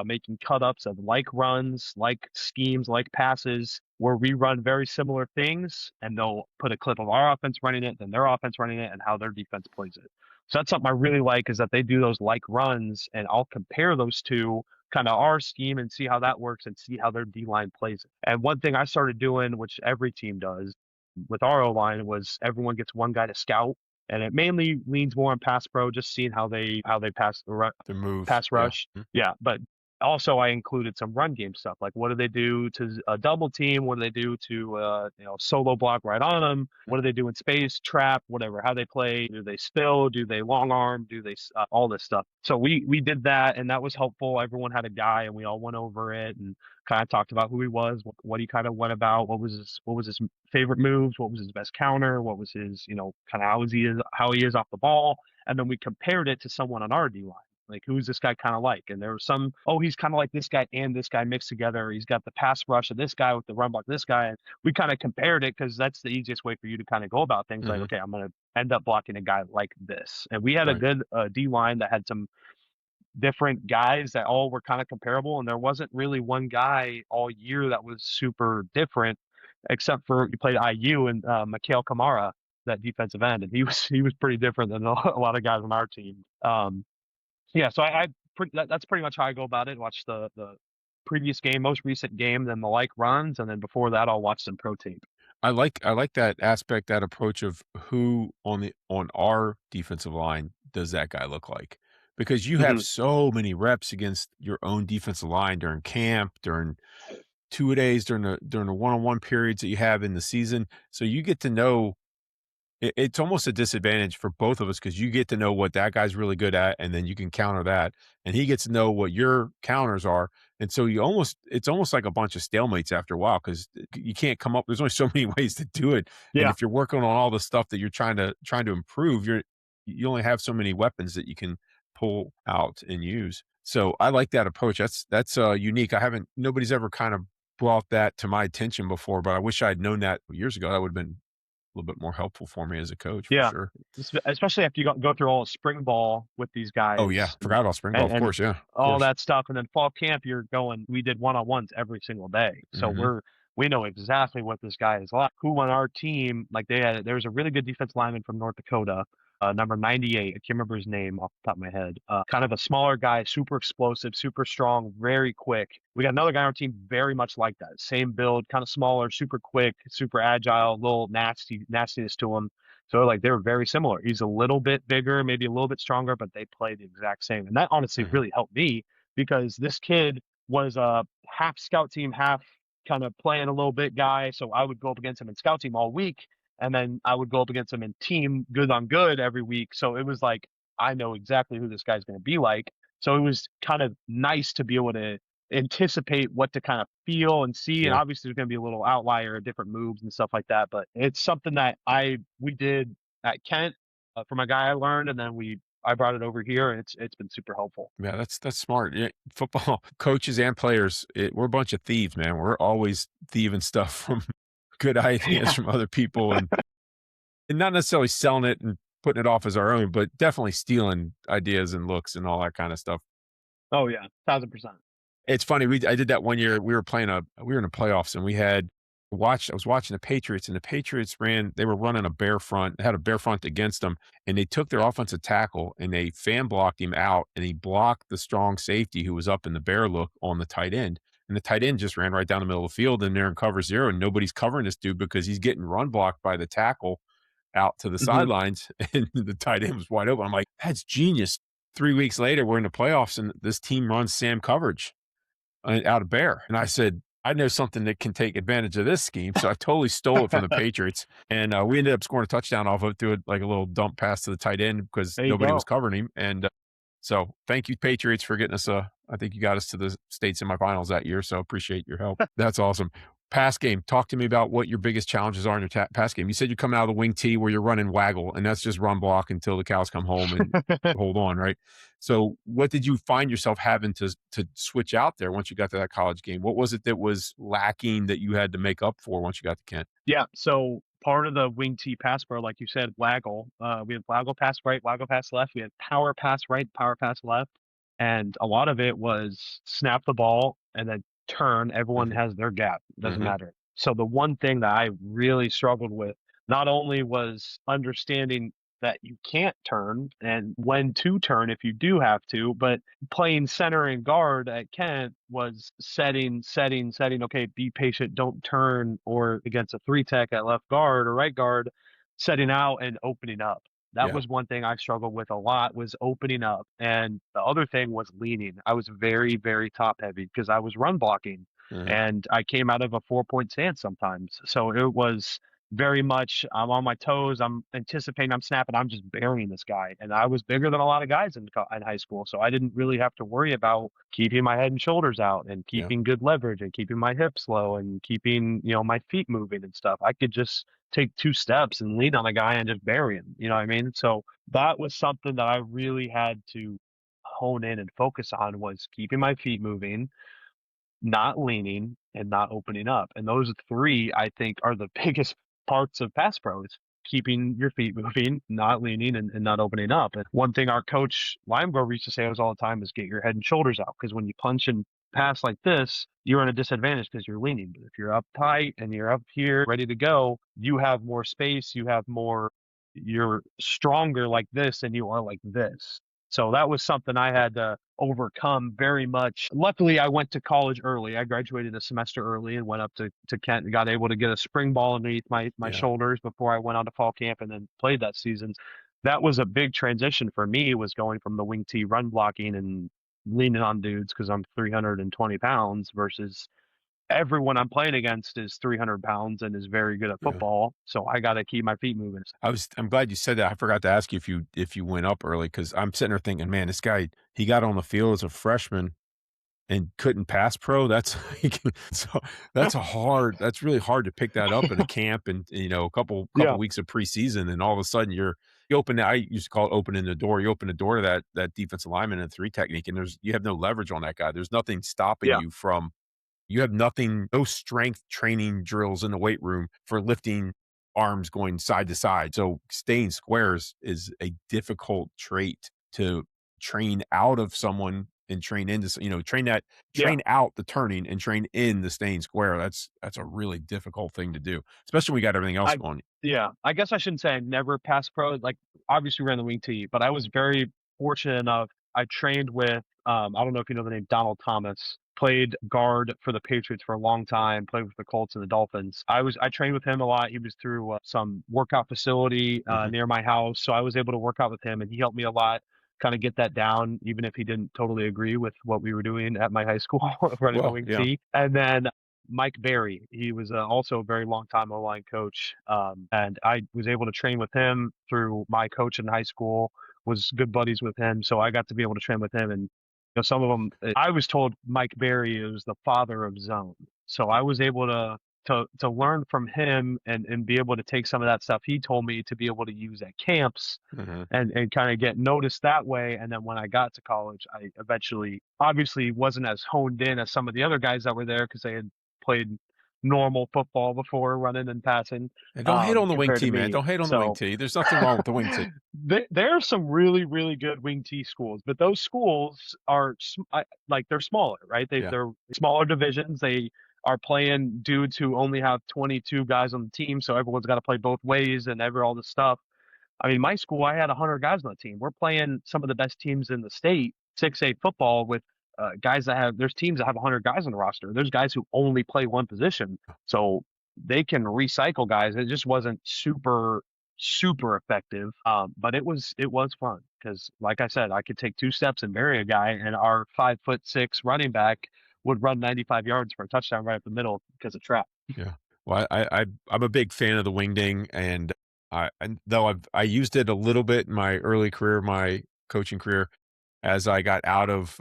making cut ups of like runs, like schemes, like passes, where we run very similar things, and they'll put a clip of our offense running it, then their offense running it, and how their defense plays it. So that's something I really like is that they do those like runs, and I'll compare those to kind of our scheme and see how that works and see how their D line plays it. And one thing I started doing, which every team does with our O line, was everyone gets one guy to scout, and it mainly leans more on pass pro, just seeing how they The moves, pass yeah. rush. Yeah, but also I included some run game stuff. Like what do they do to a double team? What do they do to solo block right on them? What do they do in space, trap, whatever? How they play? Do they spill? Do they long arm? Do they all this stuff? So we did that, and that was helpful. Everyone had a guy, and we all went over it and kind of talked about who he was, what he kind of went about, what was his favorite moves, what was his best counter, what was his kind of how he is off the ball, and then we compared it to someone on our D line. Like, who's this guy kind of like? And there was some, oh, he's kind of like this guy and this guy mixed together. He's got the pass rush of this guy with the run block of this guy. And we kind of compared it because that's the easiest way for you to kind of go about things. Like, Mhm. okay, I'm going to end up blocking a guy like this. And we had a Right. good D line that had some different guys that all were kind of comparable. And there wasn't really one guy all year that was super different, except for he played IU and Mikhail Kamara, that defensive end. And he was pretty different than a lot of guys on our team. Yeah, so that's pretty much how I go about it. Watch the previous game, most recent game, then the like runs, and then before that, I'll watch some pro tape. I like that aspect, that approach of who on our defensive line does that guy look like? Because you have Hmm. so many reps against your own defensive line during camp, during two-a-days, during the one-on-one periods that you have in the season. So you get to know it's almost a disadvantage for both of us because you get to know what that guy's really good at, and then you can counter that, and he gets to know what your counters are, and so it's almost like a bunch of stalemates after a while because you can't come up. There's only so many ways to do it, and Yeah, if you're working on all the stuff that you're trying to improve, you only have so many weapons that you can pull out and use. So I like that approach. That's unique. Nobody's ever kind of brought that to my attention before, but I wish I had known that years ago. That would have been little bit more helpful for me as a coach for yeah. sure. Especially after you go through all the spring ball with these Oh, yeah, guys forgot about spring ball, and, of and course, yeah, of all course. that stuff, and then fall camp, we did one-on-ones every single day, so Mhm, we know exactly what this guy is like. Who on our team, like there was a really good defense lineman from North Dakota number 98. I can't remember his name off the top of my head. Kind of a smaller guy, super explosive, super strong, very quick. We got another guy on our team very much like that. Same build, kind of smaller, super quick, super agile, little nastiness to him. So like they were very similar. He's a little bit bigger, maybe a little bit stronger, but they play the exact same. And that honestly Mhm. really helped me because this kid was a half scout team, half kind of playing a little bit guy. So I would go up against him in scout team all week. And then I would go up against him in team good on good every week. So it was like, I know exactly who this guy's going to be like. So it was kind of nice to be able to anticipate what to kind of feel and see. And Yeah. obviously there's going to be a little outlier, different moves and stuff like that. But it's something that we did at Kent from a guy I learned, and then I brought it over here, and it's been super helpful. Yeah, that's smart. Yeah, football coaches and players, we're a bunch of thieves, man. We're always thieving stuff from good ideas Yeah. from other people and not necessarily selling it and putting it off as our own, but definitely stealing ideas and looks and all that kind of stuff. Oh yeah, 1000%. It's funny, I did that one year. We were in the playoffs and we had watched I was watching the Patriots and the Patriots they were running a bear front, had a bear front against them, and they took their offensive tackle and they fan blocked him out and he blocked the strong safety who was up in the bear look on the tight end. And the tight end just ran right down the middle of the field and they're in cover zero and nobody's covering this dude because he's getting run blocked by the tackle out to the Hmm. sidelines and the tight end was wide open. I'm like, that's genius. 3 weeks later, we're in the playoffs and this team runs Sam coverage out of bear. And I said, I know something that can take advantage of this scheme. So I totally stole it from the Patriots. And we ended up scoring a touchdown off of it through it, like a little dump pass to the tight end because There you nobody was go. covering him. And so thank you, Patriots, for getting us I think you got us to the state semifinals that year. So appreciate your help. That's awesome. Pass game. Talk to me about what your biggest challenges are in your pass game. You said you're coming out of the wing tee where you're running waggle, and that's just run block until the cows come home and hold on, right? So, what did you find yourself having to switch out there once you got to that college game? What was it that was lacking that you had to make up for once you got to Kent? Yeah, so part of the wing T pass pro, like you said, waggle. We had waggle pass right, waggle pass left. We had power pass right, power pass left, and a lot of it was snap the ball and then turn. Everyone Mhm, has their gap. Doesn't mhm, matter. So the one thing that I really struggled with not only was understanding that you can't turn and when to turn if you do have to, but playing center and guard at Kent was setting. Okay, be patient, don't turn, or against a three tech at left guard or right guard, setting out and opening up. That yeah, was one thing I struggled with a lot was opening up. And the other thing was leaning. I was very, very top heavy because I was run blocking mhm, and I came out of a 4 point stance sometimes. So it was very much I'm on my toes. I'm anticipating I'm snapping. I'm just burying this guy. And I was bigger than a lot of guys in high school. So I didn't really have to worry about keeping my head and shoulders out and yeah, keeping good leverage and keeping my hips low and keeping, my feet moving and stuff. I could just take 2 steps and lean on a guy and just bury him. You know what I mean? So that was something that I really had to hone in and focus on was keeping my feet moving, not leaning, and not opening up. And those three, I think, are the biggest parts of pass pro is keeping your feet moving, not leaning, and not opening up. And one thing our coach Limegrove used to say to us all the time is get your head and shoulders out. Because when you punch and pass like this, you're in a disadvantage because you're leaning. But if you're up tight and you're up here ready to go, you have more space, you're stronger like this than you are like this. So that was something I had to overcome very much. Luckily, I went to college early. I graduated a semester early and went up to Kent and got able to get a spring ball underneath my yeah, shoulders before I went on to fall camp and then played that season. That was a big transition for me was going from the wing T run blocking and leaning on dudes because I'm 320 pounds versus everyone I'm playing against is 300 pounds and is very good at yeah. football. So I got to keep my feet moving. I'm glad you said that. I forgot to ask you if you went up early because I'm sitting there thinking, man, this guy he got on the field as a freshman and couldn't pass pro. That's like, so that's really hard to pick that up in a camp and a couple Yeah. weeks of preseason and all of a sudden you open I used to call it opening the door. You open the door to that defensive lineman in three technique and you have no leverage on that guy. There's nothing stopping Yeah. you from you have nothing, no strength training drills in the weight room for lifting arms going side to side. So staying squares is a difficult trait to train out of someone and train into, Yeah. train out the turning and train in the staying square. That's a really difficult thing to do, especially when we got everything else I going. yeah, I guess I shouldn't say I never passed pro, like, obviously ran the wing tee, but I was very fortunate enough, I trained with, I don't know if you know the name Donald Thomas, played guard for the Patriots for a long time, played with the Colts and the Dolphins. I trained with him a lot. He was through, some workout facility, Mhm. near my house, so I was able to work out with him, and he helped me a lot, kinda get that down, even if he didn't totally agree with what we were doing at my high school, running the Well, wing yeah. tee. And then Mike Berry. He was also a very long time O-line coach, and I was able to train with him through my coach in high school. Was good buddies with him, so I got to be able to train with him. And some of them, I was told Mike Berry is the father of zone, so I was able to learn from him and be able to take some of that stuff he told me to be able to use at camps Mhm. and kind of get noticed that way. And then when I got to college, I eventually obviously wasn't as honed in as some of the other guys that were there because they had played normal football before, running and passing, And don't hate on the wing compared to tee, man. me. Don't hate on the wing So tee. There's nothing wrong with the wing tee. there are some really, really good wing T schools, but those schools are like they're smaller, right? Yeah. They're smaller divisions. They are playing dudes who only have 22 guys on the team, so everyone's got to play both ways and all this stuff. I mean, my school, I had 100 guys on the team. We're playing some of the best teams in the state, 6A football with guys that have, there's teams that have 100 guys on the roster. There's guys who only play one position. So they can recycle guys. It just wasn't super effective. But it was fun because, like I said, I could take 2 steps and bury a guy, and our 5'6" running back would run 95 yards for a touchdown right up the middle because of trap. Yeah. Well, I'm a big fan of the wingding, and though I used it a little bit in my early career, my coaching career, as I got out of,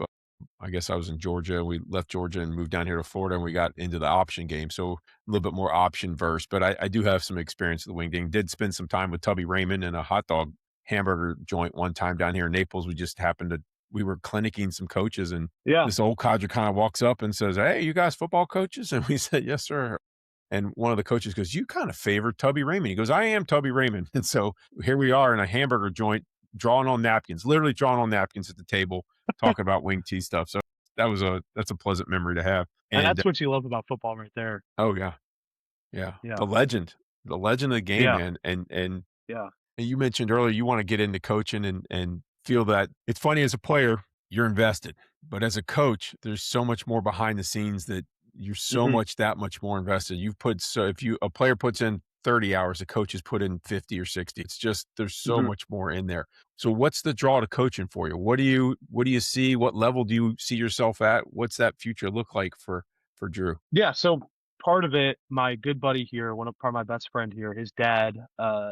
I guess I was in Georgia. We left Georgia and moved down here to Florida, and we got into the option game, so a little bit more option verse. But I do have some experience with the wingding. Did spend some time with Tubby Raymond in a hot dog hamburger joint one time down here in Naples. We were clinicking some coaches, and Yeah. this old codger kind of walks up and says, "Hey, you guys football coaches?" And we said, "Yes, sir." And one of the coaches goes, "You kind of favor Tubby Raymond." He goes, "I am Tubby Raymond." And so here we are in a hamburger joint, drawing on napkins, literally drawing on napkins at the table, talking about wing T stuff. So that's a pleasant memory to have. And And that's what you love about football right there. oh yeah, yeah, Yeah. the legend of the game, Yeah. man. Yeah. And you mentioned earlier you want to get into coaching and feel that it's funny as a player, you're invested. But as a coach, there's so much more behind the scenes that you're Mhm. that much more invested. You've put so if you a player puts in 30 hours, a coach has put in 50 or 60. It's just there's so Mhm. much more in there. So what's the draw to coaching for you? What do you see? What level do you see yourself at? What's that future look like for Drew? Yeah, so part of it, my good buddy here, part of my best friend here, his dad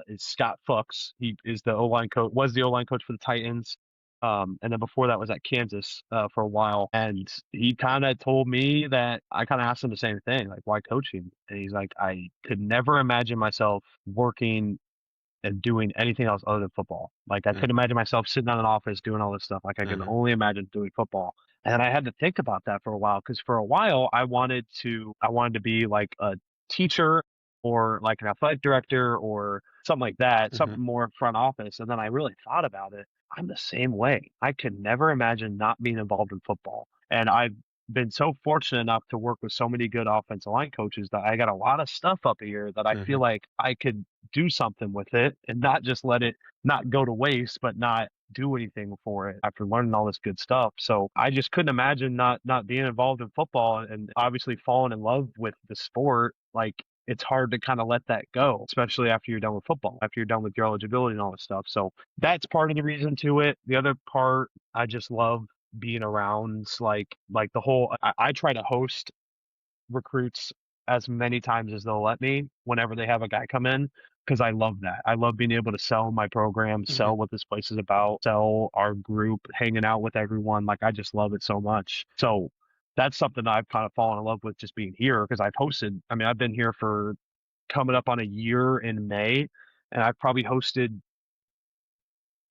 is Scott Fuchs. He is the O-line coach, was the O-line coach for the Titans. And then before that was at Kansas for a while. And he kind of told me that I kind of asked him the same thing, like, why coaching? And he's like, I could never imagine myself working and doing anything else other than football. Like I Mhm, couldn't imagine myself sitting in an office doing all this stuff. Like I can mhm, only imagine doing football. And I had to think about that for a while because for a while I wanted to be like a teacher or like an athletic director or something like that, mhm, something more front office. And then I really thought about it. I'm the same way. I could never imagine not being involved in football. And I've been so fortunate enough to work with so many good offensive line coaches that I got a lot of stuff up here that I feel mhm, like I could do something with it and not just let it not go to waste, but not do anything for it after learning all this good stuff. So I just couldn't imagine not being involved in football and obviously falling in love with the sport. Like it's hard to kind of let that go, especially after you're done with football, after you're done with your eligibility and all this stuff. So that's part of the reason to it. The other part, I just love being around like the whole I try to host recruits as many times as they'll let me whenever they have a guy come in because I love that. I love being able to sell my program, mhm. sell what this place is about, sell our group, hanging out with everyone. Like I just love it so much. So that's something that I've kind of fallen in love with just being here because I've hosted. I mean, I've been here for coming up on a year in May, and I've probably hosted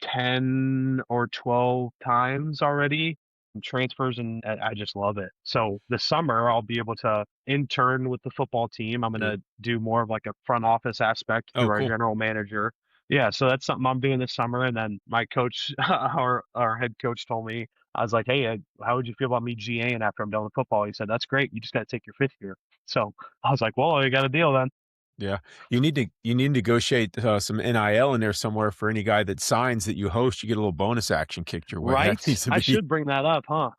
10 or 12 times already transfers and I just love it. So this summer I'll be able to intern with the football team. I'm going Yeah. to do more of like a front office aspect Oh, through our cool. general manager. Yeah, so that's something I'm doing this summer and then my coach our head coach told me I was like, "Hey, how would you feel about me GAing after I'm done with football?" He said, "That's great. You just got to take your 5th year." So I was like, "Well, I got a deal then." Yeah. You need to negotiate, some NIL in there somewhere for any guy that signs that you host, you get a little bonus action kicked your way. That Right? needs to I be should bring that up, huh?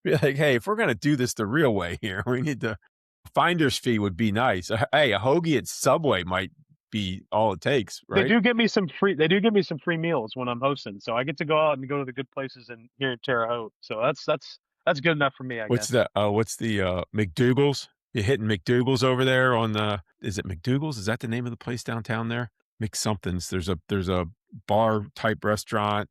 be like, "Hey, if we're gonna do this the real way here, we need to" finder's fee would be nice. Hey, a hoagie at Subway might be all it takes, right? They do give me some free meals when I'm hosting, so I get to go out and go to the good places in here in Terre Haute. So that's good enough for me, I What's guess. the, McDougal's? You hitting McDougal's over there on the is it McDougal's? Is that the name of the place downtown there? McSomething's. There's a bar type restaurant.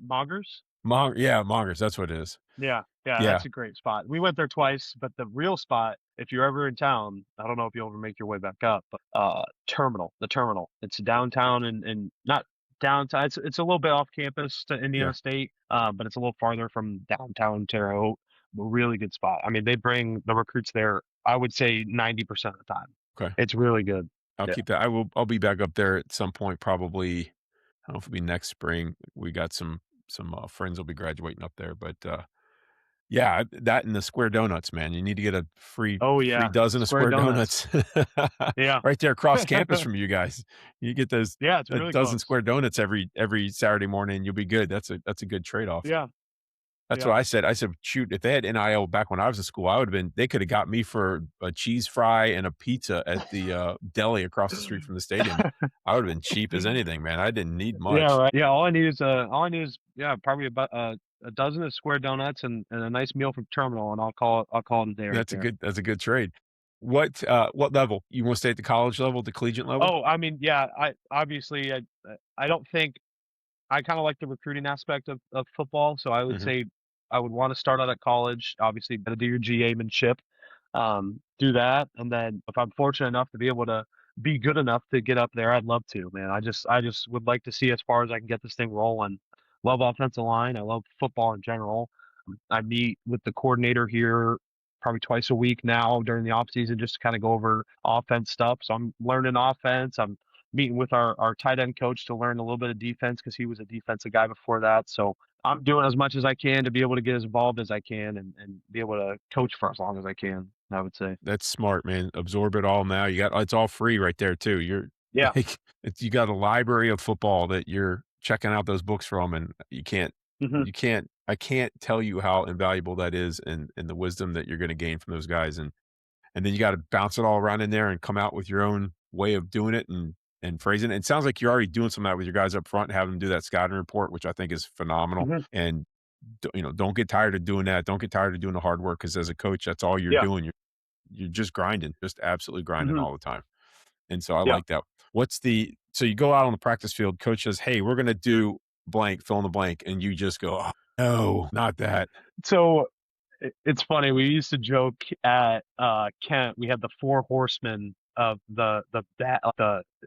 Moggers? Yeah, Mongers, that's what it is. Yeah, yeah, Yeah, that's a great spot. We went there twice, but the real spot, if you're ever in town, I don't know if you'll ever make your way back up, but the terminal. It's downtown and not downtown. It's a little bit off campus to yeah, Indiana State, but it's a little farther from downtown Terre Haute. A really good spot. I mean, they bring the recruits there, I would say 90% of the time. okay. It's really good. I'll Yeah. keep that. I'll be back up there at some point, probably, I don't know if it'll be next spring. We got some friends will be graduating up there, but, yeah, that and the square donuts, man. You need to get a Oh free yeah, dozen of Square square Donuts. donuts Yeah. right there across campus from you guys. You get those Yeah, it's a really dozen close. square donuts every Saturday morning, you'll be good. That's a good trade-off. Yeah, That's yeah. what I said. I said, "Shoot, if they had NIL back when I was in school, I would've been they coulda got me for a cheese fry and a pizza at the, deli across the street from the stadium. I would've been cheap as anything, man. I didn't need Yeah, much." right. Yeah, all I need is yeah, probably about a dozen of square donuts and a nice meal from terminal, and I'll call it a day right there. That's a good trade. What level? You wanna stay at the college level, the collegiate level? Oh, I mean, yeah, I don't think I kinda like the recruiting aspect of football, so I would Mhm. say I would wanna start out at college, obviously, gotta do your GA-manship, do that, and then if I'm fortunate enough to be able to be good enough to get up there, I'd love to, man. I just would like to see as far as I can get this thing rolling. Love offensive line, I love football in general. I meet with the coordinator here probably twice a week now during the off season just to kinda go over offense stuff, so I'm learning offense, I'm meeting with our tight end coach to learn a little bit of defense because he was a defensive guy before that. So I'm doing as much as I can to be able to get as involved as I can and be able to coach for as long as I can, I would say. That's smart, man. Absorb it all now. It's all free right there too. You're Yeah. like you got a library of football that you're checking out those books from, and Hmm. I can't tell you how invaluable that is and the wisdom that you're gonna gain from those guys, and then you gotta bounce it all around in there and come out with your own way of doing it and phrasing it. It sounds like you're already doing some of that with your guys up front, having them do that scouting report, which I think is phenomenal, Hmm. and don't get tired of doing that. Don't get tired of doing the hard work because as a coach, that's all you're Yeah. doing. You're just grinding, just absolutely grinding Hmm. all the time. And so I Yeah. like that. So you go out on the practice field, coach says, "Hey, we're gonna do blank, fill in the blank," and you just go, "Oh, no, not that." So it's funny. We used to joke at Kent. We had the four horsemen of the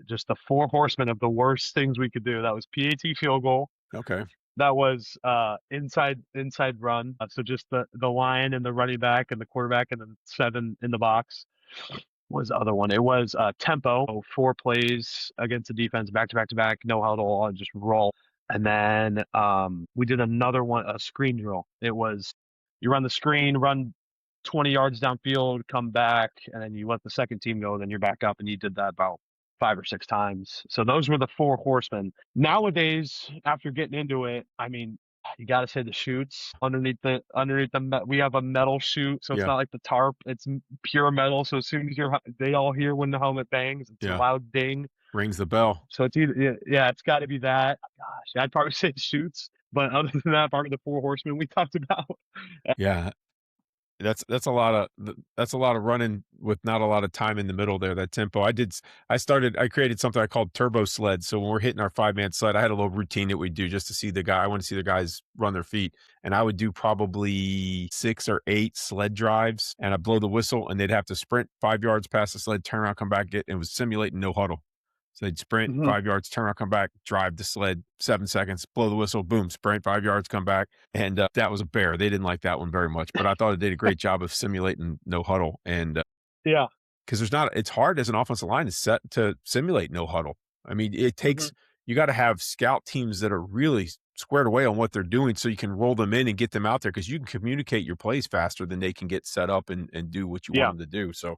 just the four horsemen of the worst things we could do. That was PAT field goal. Okay. That was inside run. So just the line and the running back and the quarterback and then seven in the box. What was the other one? It was tempo, so 4 plays against the defense, back to back to back, no huddle, and just roll. And then we did another one, a screen drill. It was you run the screen, run 20 yards downfield, come back, and then you let the second team go, then you're back up, and you did that about 5 or 6 times. So those were the four horsemen. Nowadays, after getting into it, I mean, you got to say the chutes we have a metal chute, so it's Yeah. not like the tarp. It's pure metal. So as soon as they all hear when the helmet bangs, it's a Yeah. loud ding. Rings the bell. So it's either yeah, it's got to be that. Gosh, I'd probably say shoots, but other than that, probably the four horsemen we talked about. Yeah. That's a lot of running with not a lot of time in the middle there, that tempo. I created something I called turbo sled. So when we're hitting our 5-man sled, I had a little routine that we do just to see I want to see the guys run their feet. And I would do probably 6 or 8 sled drives and I'd blow the whistle and they'd have to sprint 5 yards past the sled, turn around, come back, it was simulating no huddle. So they'd sprint Hmm. 5 yards, turn around, come back, drive the sled 7 seconds, blow the whistle, boom, sprint 5 yards, come back. And that was a bear. They didn't like that one very much, but I thought it did a great job of simulating no huddle. And Yeah. because it's hard as an offensive line to simulate no huddle. I mean, Hmm. you got to have scout teams that are really squared away on what they're doing so you can roll them in and get them out there because you can communicate your plays faster than they can get set up and do what you want Yeah, them to do. So I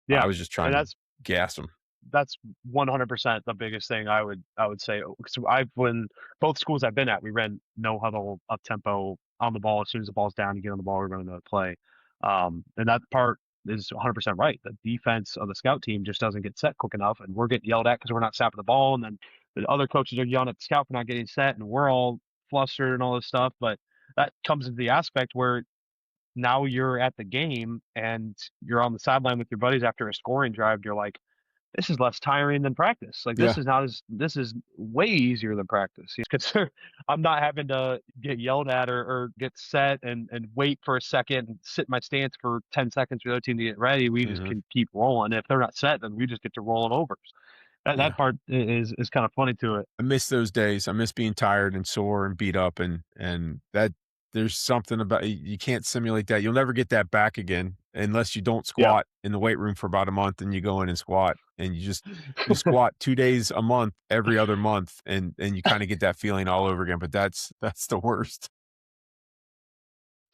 yeah, was just trying and to that's gas them. that's 100% the biggest thing I would say. So I've when both schools I've been at, we ran no huddle, up tempo, on the ball. As soon as the ball's down, you get on the ball, we run another play. And that part is 100% right. The defense of the scout team just doesn't get set quick enough, and we're getting yelled at because we're not snapping the ball, and then the other coaches are yelling at the scout for not getting set, and we're all flustered and all this stuff. But that comes into the aspect where now you're at the game and you're on the sideline with your buddies after a scoring drive. You're like, this is less tiring than practice. Like Yeah. this is way easier than practice. Because I'm not having to get yelled at or get set and wait for a second and sit in my stance for 10 seconds for the other team to get ready. We just Hmm. can keep rolling. If they're not set, then we just get to rolling over. That Yeah. part is kind of funny to it. I miss those days. I miss being tired and sore and beat up and that there's something about you can't simulate that. You'll never get that back again unless you don't Yeah. squat in the weight room for about a month and you go in and squat and you squat 2 days a month every other month and you kind of get that feeling all over again, but that's the worst.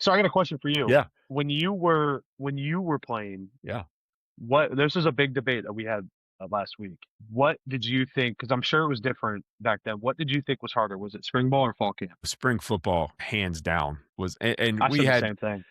So I got a question for you. Yeah. When you were playing, Yeah. what this is a big debate that we had last week. What did you think? Because I'm sure it was different back then. What did you think was harder? Was it spring ball or fall camp? Spring football hands down was and I we said the had same thing.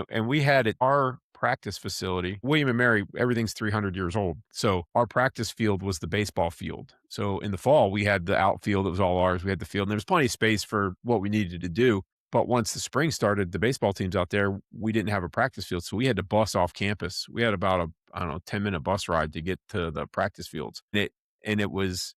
and we had at our practice facility, William and Mary, everything's 300 years old. So our practice field was the baseball field. So in the fall, we had the outfield. It was all ours. We had the field and there was plenty of space for what we needed to do. But once the spring started, the baseball teams out there, we didn't have a practice field. So we had to bus off campus. We had about I don't know, 10-minute bus ride to get to the practice fields. And it was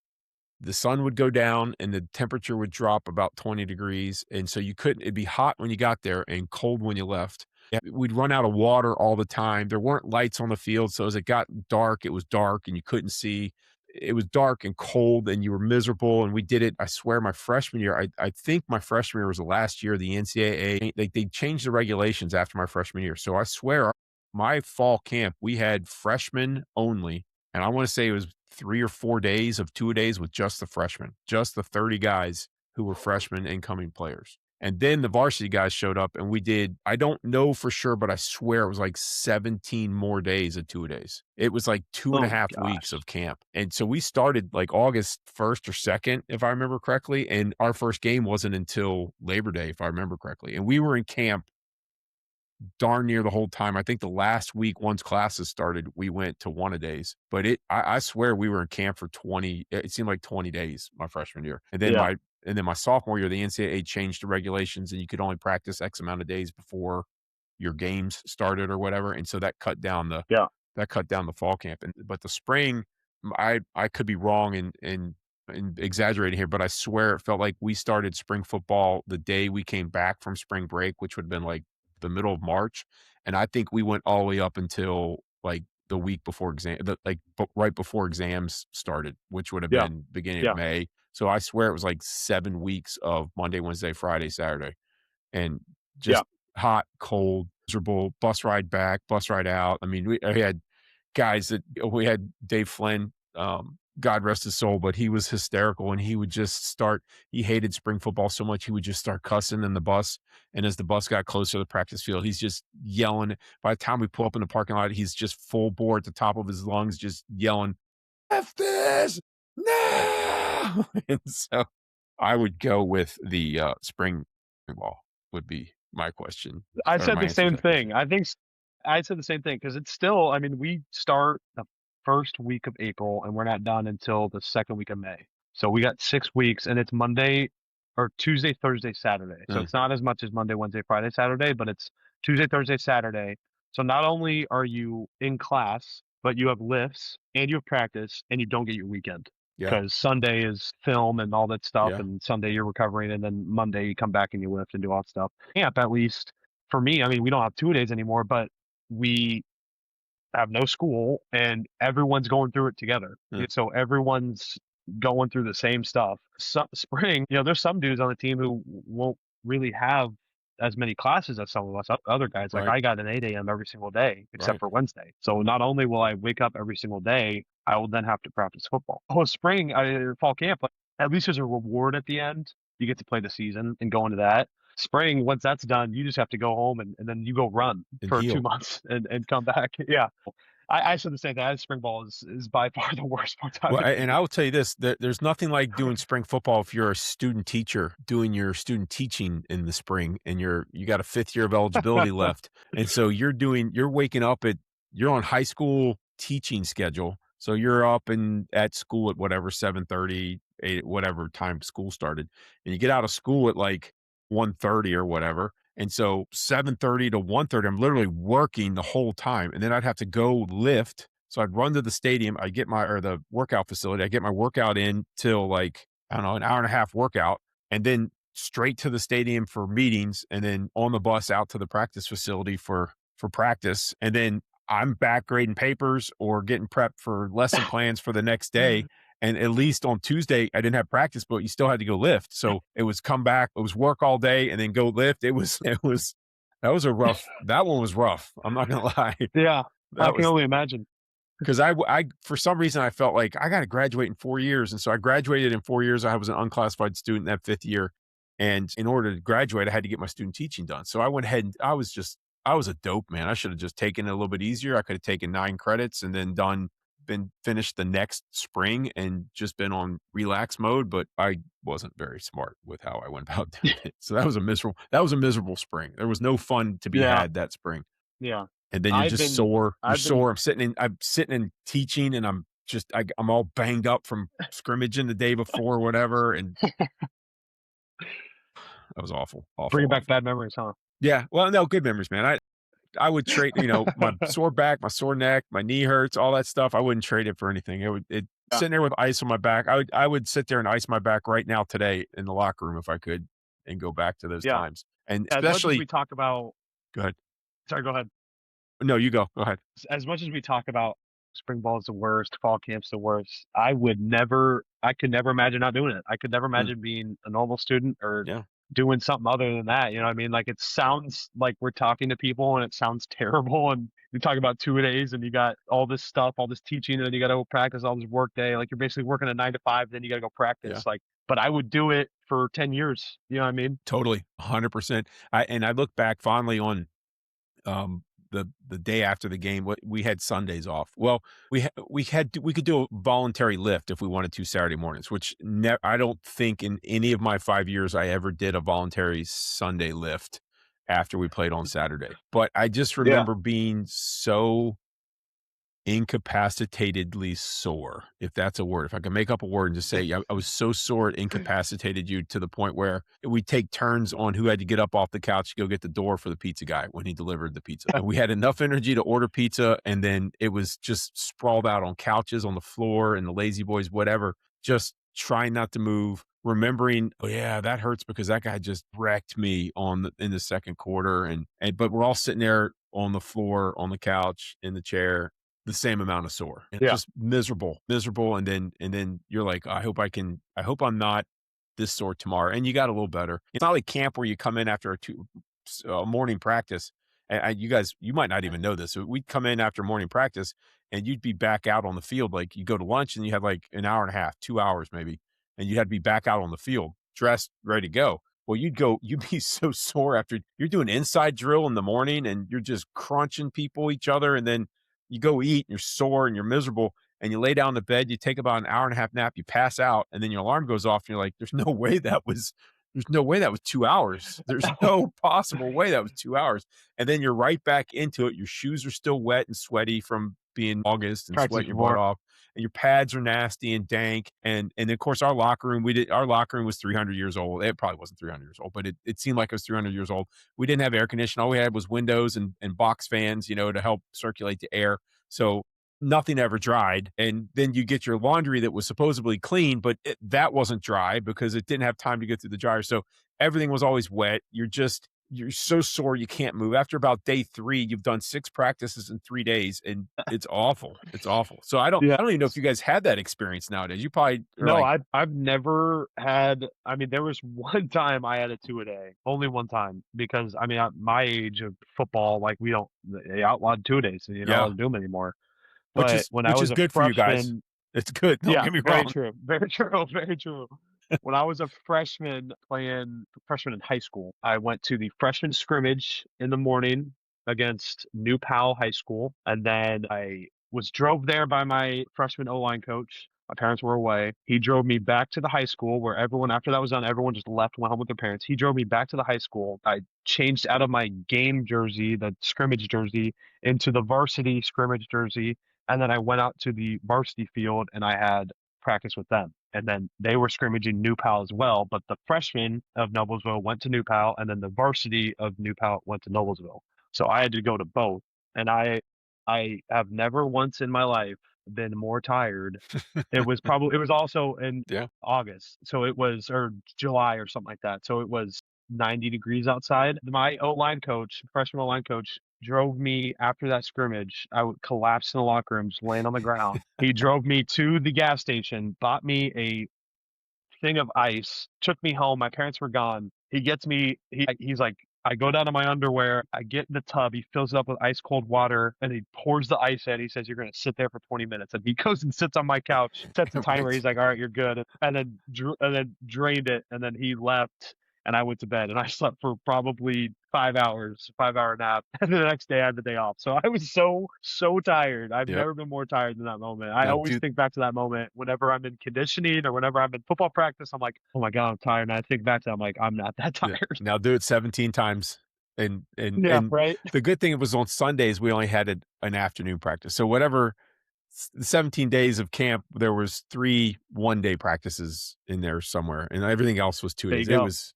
the sun would go down and the temperature would drop about 20 degrees. And so you couldn't, it'd be hot when you got there and cold when you left. Yeah, we'd run out of water all the time. There weren't lights on the field. So as it got dark, it was dark and you couldn't see. It was dark and cold and you were miserable. And we did it, I swear, my freshman year. I think my freshman year was the last year of the NCAA. They changed the regulations after my freshman year. So I swear, my fall camp, we had freshmen only and I want to say it was 3 or 4 days of 2 days with just the freshmen, just the 30 guys who were freshmen incoming players. And then the varsity guys showed up and we did, I don't know for sure, but I swear it was like 17 more days of 2 days. It was like two and a Oh my half weeks gosh. of camp. And so we started like August 1st or 2nd, if I remember correctly. And our first game wasn't until Labor Day, if I remember correctly. And we were in camp darn near the whole time. I think the last week, once classes started, we went to one a days. But I swear we were in camp for 20. It seemed like 20 days my freshman year, Yeah. and then my sophomore year, the NCAA changed the regulations, and you could only practice X amount of days before your games started or whatever, and so Yeah. that cut down the fall camp. And but the spring, I could be wrong and exaggerating here, but I swear it felt like we started spring football the day we came back from spring break, which would have been like the middle of March, and I think we went all the way up until like the week before right before exams started, which would have Yeah. been beginning of Yeah. May. So I swear it was like 7 weeks of Monday, Wednesday, Friday, Saturday, and Yeah. just hot, cold, miserable, bus ride back, bus ride out. I mean, I had guys that we had Dave Flynn, God rest his soul, but he was hysterical and he would just start, he hated spring football so much, he would just start cussing in the bus. And as the bus got closer to the practice field, he's just yelling. By the time we pull up in the parking lot, he's just full bore at the top of his lungs, just yelling, F this, no. And so I would go with the spring ball would be my question I or said my the answer to same that question. thing. I said the same thing because it's still, I mean, we start the first week of April and we're not done until the second week of May. So we got 6 weeks and it's Monday or Tuesday, Thursday, Saturday. So Uh, it's not as much as Monday, Wednesday, Friday, Saturday, but it's Tuesday, Thursday, Saturday. So not only are you in class, but you have lifts and you have practice and you don't get your weekend yeah, because Sunday is film and all that stuff, yeah, and Sunday you're recovering, and then Monday you come back and you lift and do all that stuff. Camp, at least for me, I mean, we don't have 2 days anymore, but we have no school and everyone's going through it together. uh, So everyone's going through the same stuff. Spring, there's some dudes on the team who won't really have as many classes as some of us other guys. Like right, I got an 8 a.m. every single day except right. for Wednesday. So not only will I wake up every single day, I will then have to practice football. Oh, spring, fall camp, like, at least there's a reward at the end. you get to play the season and go into that. Spring, once that's done, you just have to go home and then you go run and for two heal. months and come back. Yeah. I said the same thing. Spring ball is by far the worst part I've Well, and I experienced. will tell you this, there's nothing like doing spring football if you're a student teacher doing your student teaching in the spring and you got a 5th year of eligibility left. And so you're waking up you're on high school teaching schedule. So you're up and at school at whatever 7:30, 8, whatever time school started. And you get out of school at like 1:30 or whatever. And so 7:30 to 1:30, I'm literally working the whole time. And then I'd have to go lift. So I'd run to the stadium, I'd get or the workout facility, I get my workout in till like, I don't know, an hour and a half workout, and then straight to the stadium for meetings, and then on the bus out to the practice facility for practice. And then I'm back grading papers or getting prepped for lesson plans for the next day. And at least on Tuesday, I didn't have practice, but you still had to go lift. So it was come back, it was work all day and then go lift. That one was rough. I'm not going to lie. Yeah. I That can was only imagine. because for some reason, I felt like I got to graduate in 4 years. And so I graduated in 4 years. I was an unclassified student that 5th year. And in order to graduate, I had to get my student teaching done. So I went ahead and I was a dope, man. I should have just taken it a little bit easier. I could have taken 9 credits and then been finished the next spring and just been on relax mode. But I wasn't very smart with how I went about doing it. So that was a miserable spring. There was no fun to be Yeah. had that spring. Yeah. And then you're I've just been sore. You're I've been sore. I'm sitting and teaching, and I'm all banged up from scrimmaging the day before or whatever, and that was awful, awful, bringing back awful. bad memories, huh? Yeah, well, no, good memories, man. I would trade, my sore back, my sore neck, my knee hurts, all that stuff. I wouldn't trade it for anything. Yeah. Sitting there with ice on my back. I would sit there and ice my back right now today in the locker room if I could, and go back to those Yeah. times. And As much as we especially, talk about go ahead. sorry, go ahead. No, you go. Go ahead. As much as we talk about spring ball is the worst, fall camp's the worst, I could never imagine not doing it. I could never Mm, imagine being a normal student or yeah. doing something other than that. You know what I mean? Like it sounds like we're talking to people and it sounds terrible. And you talk about 2 days and you got all this stuff, all this teaching, and then you got to go practice all this work day. Like you're basically working a 9 to 5, then you got to go Yeah. practice. Like, but I would do it for 10 years. You know what I mean? Totally, 100%. I look back fondly on, the day after the game. What we had Sundays off. Well, we could do a voluntary lift if we wanted to Saturday mornings, which I don't think in any of my 5 years I ever did a voluntary Sunday lift after we played on Saturday. But I just Yeah. remember being so incapacitatedly sore, if that's a word. If I could make up a word and just say, I was so sore it incapacitated you to the point where we take turns on who had to get up off the couch to go get the door for the pizza guy when he delivered the pizza. And we had enough energy to order pizza, and then it was just sprawled out on couches, on the floor, and the lazy boys, whatever, just trying not to move. Remembering, oh yeah, that hurts because that guy just wrecked me in the second quarter, and but we're all sitting there on the floor, on the couch, in the chair, the same amount of sore and Yeah. just miserable, miserable. And then you're like, I hope I'm not this sore tomorrow. And you got a little better. It's not like camp where you come in after a morning practice. And you guys, you might not even know this. We'd come in after morning practice and you'd be back out on the field. Like you go to lunch and you had like an hour and a half, 2 hours maybe, and you had to be back out on the field, dressed, ready to go. Well, you'd be so sore after you're doing inside drill in the morning and you're just crunching each other. And then you go eat and you're sore and you're miserable and you lay down in the bed, you take about an hour and a half nap, you pass out, and then your alarm goes off and you're like, there's no way that was 2 hours. There's no possible way that was 2 hours. And then you're right back into it. Your shoes are still wet and sweaty from being August and Practice sweating your butt before. off. And your pads are nasty and dank. And of course our locker room was 300 years old. It probably wasn't 300 years old, but it seemed like it was 300 years old. We didn't have air conditioning. All we had was windows and box fans, to help circulate the air. So nothing ever dried. And then you get your laundry that was supposedly clean, but that wasn't dry because it didn't have time to go through the dryer. So everything was always wet. You're so sore you can't move. After about day 3, you've done 6 practices in 3 days, and it's awful. It's awful. So Yeah. I don't even know if you guys had that experience nowadays. You probably are No, like, I've never had. I mean, there was one time I had a 2-a-day, only one time, because I mean, at my age of football, like they outlawed 2-a-days, and you're not allowed yeah, to do them anymore. But when I which was is a good for you guys. freshman, It's good. Don't yeah, get me very wrong. true, very true, very true. When I was a freshman playing freshman in high school, I went to the freshman scrimmage in the morning against New Powell High School, and then I was drove there by my freshman O-line coach. My parents were away. He drove me back to the high school where everyone, after that was done, everyone just left, went home with their parents. He drove me back to the high school. I changed out of my game jersey, the scrimmage jersey, into the varsity scrimmage jersey, and then I went out to the varsity field and I had practice with them. And then they were scrimmaging New Pal as well, but the freshmen of Noblesville went to New Pal, and then the varsity of New Pal went to Noblesville. So I had to go to both. And I have never once in my life been more tired. It was also in Yeah. August. So it was or July or something like that. So it was 90 degrees outside. My O-line coach, freshman O-line coach, drove me after that scrimmage. I would collapse in the locker room, just laying on the ground. He drove me to the gas station, bought me a thing of ice, took me home. My parents were gone. He gets me, he's like, I go down to my underwear. I get in the tub. He fills it up with ice cold water and he pours the ice in. He says, "You're going to sit there for 20 minutes." And he goes and sits on my couch, sets a timer. Right. He's like, "All right, you're good." And then drained it. And then he left and I went to bed and I slept for probably 5 hours, 5 hour nap. And the next day I had the day off. So I was so tired. I've Yep. never been more tired than that moment. I Now always do think back to that moment whenever I'm in conditioning or whenever I'm in football practice. I'm like, oh my God, I'm tired. And I think back to that, I'm like, I'm not that yeah. tired. Now do it 17 times. And Yeah, right. the good thing it was on Sundays, we only had an afternoon practice. So whatever the 17 days of camp, there was 3 one-day practices in there somewhere, and everything else was 2 There you days. It go. was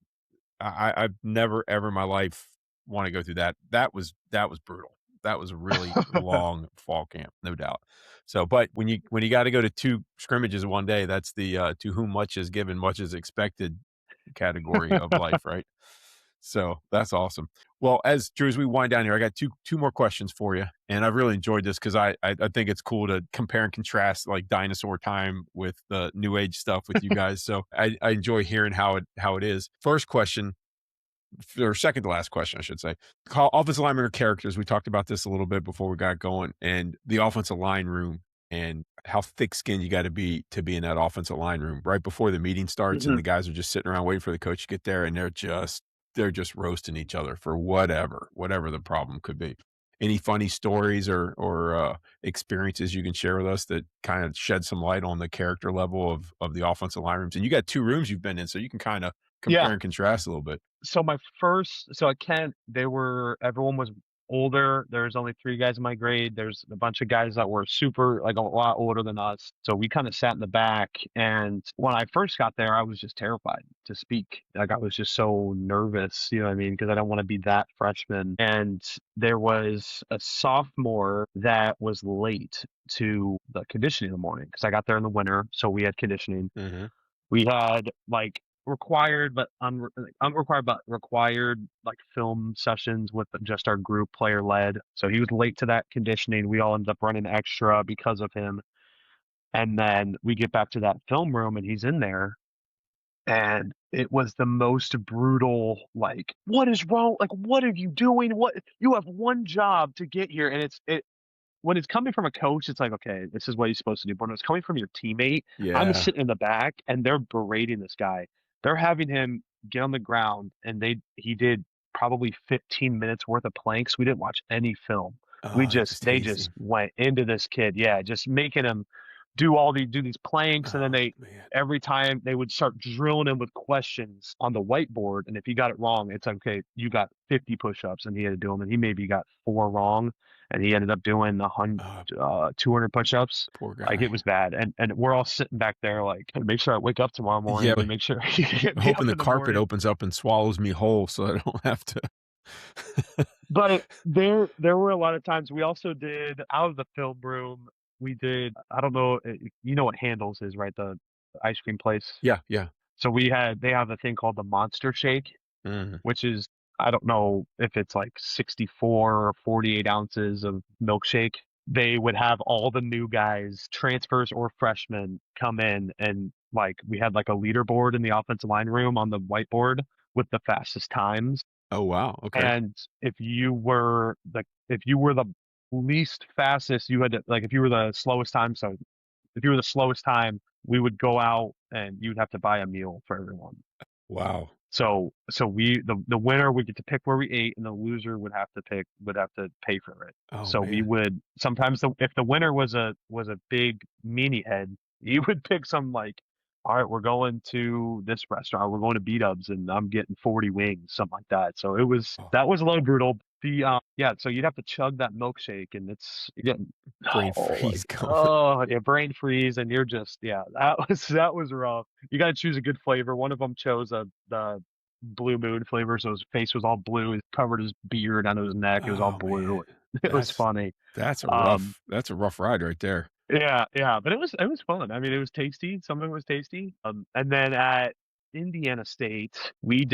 I've never ever in my life wanna go through that. That was brutal. That was a really long fall camp, no doubt. So, but when you gotta go to 2 scrimmages in one day, that's the, to whom much is given, much is expected category of life, right? So, that's awesome. Well, as Drew, as we wind down here, I got two more questions for you, and I've really enjoyed this because I think it's cool to compare and contrast, like, dinosaur time with the new age stuff with you guys, so I enjoy hearing how it is. First question, or second to last question, I should say. Call offensive linemen are characters. We talked about this a little bit before we got going, and the offensive line room and how thick skinned you got to be in that offensive line room right before the meeting starts, and Mhm. the guys are just sitting around waiting for the coach to get there, and they're just roasting each other for whatever the problem could be. Any funny stories or experiences you can share with us that kind of shed some light on the character level of the offensive line rooms? And you got 2 rooms you've been in, so you can kind of Yeah. compare and contrast a little bit. So at Kent, everyone was older. There's only 3 guys in my grade. There's a bunch of guys that were super, like a lot older than us. So we kind of sat in the back. And when I first got there, I was just terrified to speak. Like I was just so nervous, you know what I mean? Because I don't want to be that freshman. And there was a sophomore that was late to the conditioning in the morning because I got there in the winter. So we had conditioning. Mhm. We had like required but unrequired but required like film sessions with just our group player led. So he was late to that conditioning. We all ended up running extra because of him. And then we get back to that film room and he's in there and it was the most brutal, like, what is wrong? Like, what are you doing? What you have one job to get here. And it when it's coming from a coach, it's like, okay, this is what he's supposed to do. But when it's coming from your teammate, I'm Yeah. sitting in the back and they're berating this guy. They're having him get on the ground and he did probably 15 minutes worth of planks. We didn't watch any film. Oh, they just They hazed just him. went into this kid. Yeah, just making him do these planks and then Oh, they man. every time they would start drilling him with questions on the whiteboard and if he got it wrong it's like, okay, you got 50 push-ups and he had to do them and he maybe got 4 wrong and he ended up doing 100 Oh, 200 push-ups. poor Like it guy. was bad and we're all sitting back there like make sure I wake up tomorrow Yeah, morning and make sure you get me hoping up the in the carpet morning. opens up and swallows me whole so I don't have to. But there were a lot of times we also did out of the film room. We did, I don't know, you know what Handles is, right? The ice cream place. Yeah, yeah. So they have a thing called the Monster Shake, Mhm. which is, I don't know if it's like 64 or 48 ounces of milkshake. They would have all the new guys, transfers or freshmen, come in and like we had like a leaderboard in the offensive line room on the whiteboard with the fastest times. Oh, wow, okay. And if you were the least fastest, you had to, like if you were the slowest time, so if you were the slowest time, we would go out and you'd have to buy a meal for everyone. Wow. So the winner would get to pick where we ate, and the loser would have to pay for it. Oh So we man. would sometimes if the winner was a big meanie head, he would pick some like, all right, we're going to this restaurant, we're going to B-Dubs, and I'm getting 40 wings, something like that. So Oh, that was a little brutal. The yeah, so you'd have to chug that milkshake, and you're getting brain oh freeze going. yeah, brain freeze, and you're just yeah, that was rough. You got to choose a good flavor. One of them chose the blue moon flavor, so his face was all blue. He covered his beard onto his neck. It was all Oh man. blue. It was That's funny. that's a Um, rough ride right there. yeah, yeah, but it was fun. I mean, it was tasty. Some of it was tasty. And then at Indiana State, we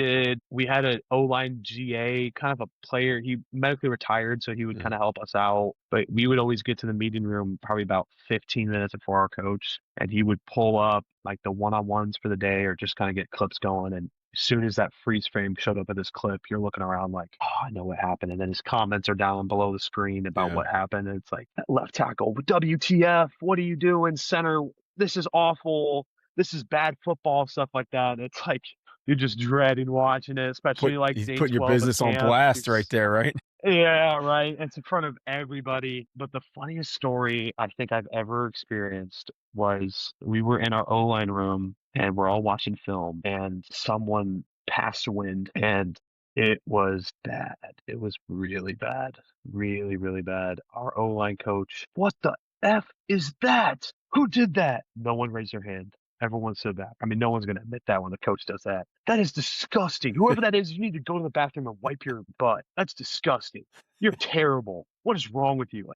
had an O-line GA, kind of a player. He medically retired, so he would Yeah. kind of help us out. But we would always get to the meeting room probably about 15 minutes before our coach, and he would pull up like the one-on-ones for the day, or just kind of get clips going. And as soon as that freeze frame showed up at this clip, you're looking around like, oh, I know what happened. And then his comments are down below the screen about Yeah. what happened. And it's like, left tackle, WTF, what are you doing? Center, this is awful. This is bad football, stuff like that. It's like you're just dreading watching it, especially like He's day putting your 12 of business on camp. blast right there, right? Yeah, right. It's in front of everybody. But the funniest story I think I've ever experienced was we were in our O-line room and we're all watching film, and someone passed wind, and it was bad. It was really bad. Really, really bad. Our O-line coach, what the F is that? Who did that? No one raised their hand. Everyone stood back. I mean, no one's going to admit that when the coach does that. That is disgusting. Whoever that is, you need to go to the bathroom and wipe your butt. That's disgusting. You're terrible. What is wrong with you?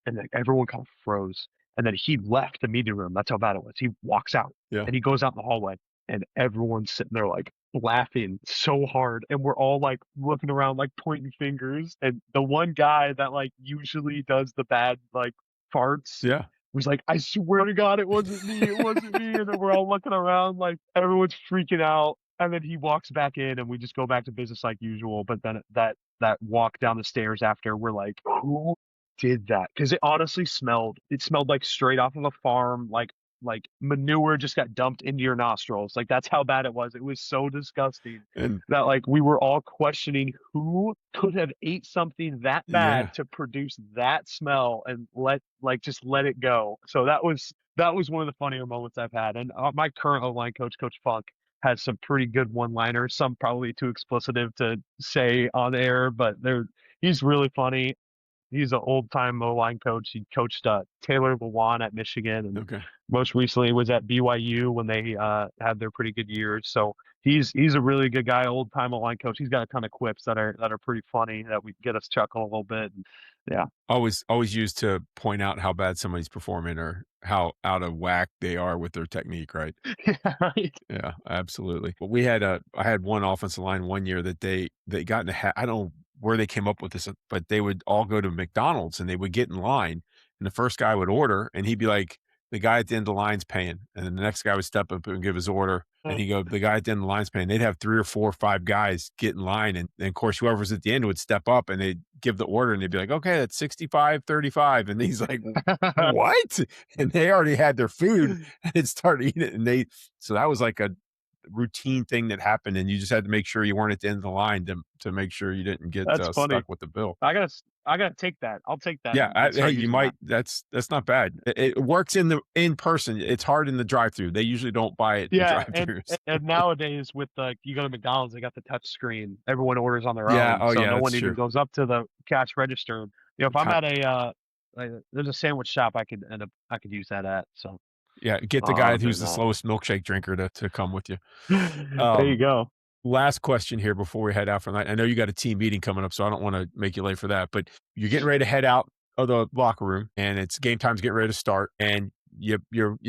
And then everyone kind of froze. And then he left the meeting room. That's how bad it was. He walks out Yeah. and he goes out in the hallway, and everyone's sitting there like laughing so hard. And we're all like looking around, like pointing fingers. And the one guy that like usually does the bad like farts Yeah. was like, I swear to God, it wasn't me. It wasn't me. And then we're all looking around like everyone's freaking out. And then he walks back in, and we just go back to business like usual. But then that walk down the stairs after, we're like, who did that? Because it smelled like straight off of a farm, like manure just got dumped into your nostrils. Like that's how bad it was. It was so disgusting And that like we were all questioning who could have ate something that yeah. bad to produce that smell and just let it go. So that was one of the funnier moments I've had. And my current O-line coach, Coach Funk, has some pretty good one-liners. Some probably too explicitive to say on air, but he's really funny. He's an old-time O-line coach. He coached Taylor Lewan at Michigan, and Okay. most recently was at BYU when they had their pretty good years. So he's a really good guy, old-time O-line coach. He's got a ton of quips that are pretty funny that we get us chuckle a little bit. And, yeah. Always used to point out how bad somebody's performing or how out of whack they are with their technique, right? Yeah, right. Yeah, absolutely. But I had one offensive line one year that they got in a I don't know where they came up with this, but they would all go to McDonald's and they would get in line, and the first guy would order, and he'd be like, the guy at the end of the line's paying, and then the next guy would step up and give his order, and he'd go, the guy at the end of the line's paying. They'd have 3 or 4 or 5 guys get in line, and of course whoever's at the end would step up and they'd give the order, and they'd be like, okay, that's 65-35, and he's like, what? And they already had their food and started eating it, and so that was like a routine thing that happened, and you just had to make sure you weren't at the end of the line to make sure you didn't get That's funny. stuck with the bill. I gotta take that. I'll take that Yeah, and hey, start you using that. might. That's not bad. It works in person. It's hard in the drive-through. They usually don't buy it in Yeah, drive-throughs. and nowadays with you go to McDonald's, they got the touch screen. Everyone orders on their Yeah. own, Oh, so yeah. no That's one even true. goes up to the cash register. If I'm Ki- at there's a sandwich shop I could use that at. So Yeah. Get the guy other who's than the that, slowest milkshake drinker to come with you. there you Um, go. Last question here before we head out for the night. I know you got a team meeting coming up, so I don't want to make you late for that. But you're getting ready to head out of the locker room, and it's game time's getting ready to start, and you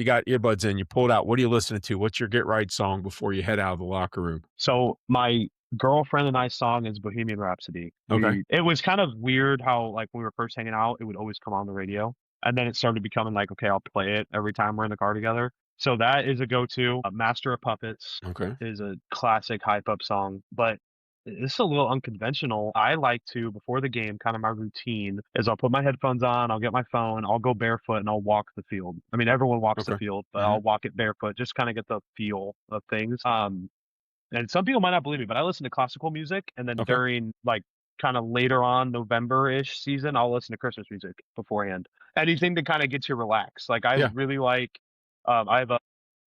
got earbuds in. You pulled out. What are you listening to? What's your get right song before you head out of the locker room? So my girlfriend and I's song is Bohemian Rhapsody. Okay. It was kind of weird how like when we were first hanging out, it would always come on the radio, and then it started becoming like, okay, I'll play it every time we're in the car together. So that is a go-to. Master of Puppets Okay. is a classic hype up song, but this is a little unconventional. I like to, before the game, kind of my routine is I'll put my headphones on, I'll get my phone, I'll go barefoot and I'll walk the field. I mean, everyone walks the Okay. field, but Hmm. I'll walk it barefoot, just kind of get the feel of things. And some people might not believe me, but I listen to classical music, and then Okay. during like kind of later on November-ish season, I'll listen to Christmas music beforehand. Anything to kind of get you relaxed. Like I Yeah. really like, I have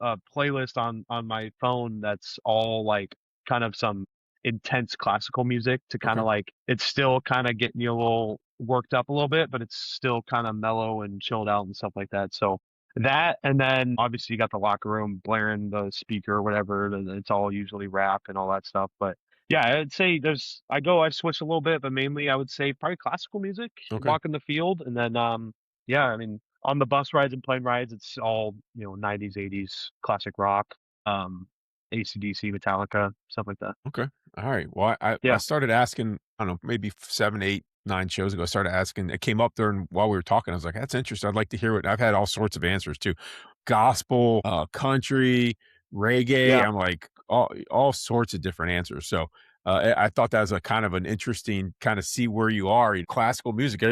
a playlist on my phone that's all like kind of some intense classical music to kind Okay. of like it's still kind of getting you a little worked up a little bit, but it's still kind of mellow and chilled out and stuff like that. So that, and then obviously you got the locker room blaring the speaker or whatever, and it's all usually rap and all that stuff. But yeah, I'd say I switch a little bit, but mainly I would say probably classical music, Okay. walking the field, and then yeah, I mean on the bus rides and plane rides, it's all 90s, 80s classic rock, um, AC/DC, Metallica, stuff like that. Okay. All right. Well, I Yeah, started asking, I don't know, maybe 7, 8, 9 shows ago. I started asking. It came up during while we were talking. I was like, that's interesting. I'd like to hear what I've had all sorts of answers too. Gospel, country, reggae. yeah, I'm like all sorts of different answers. So I thought that was a kind of an interesting kind of see where you are in classical music.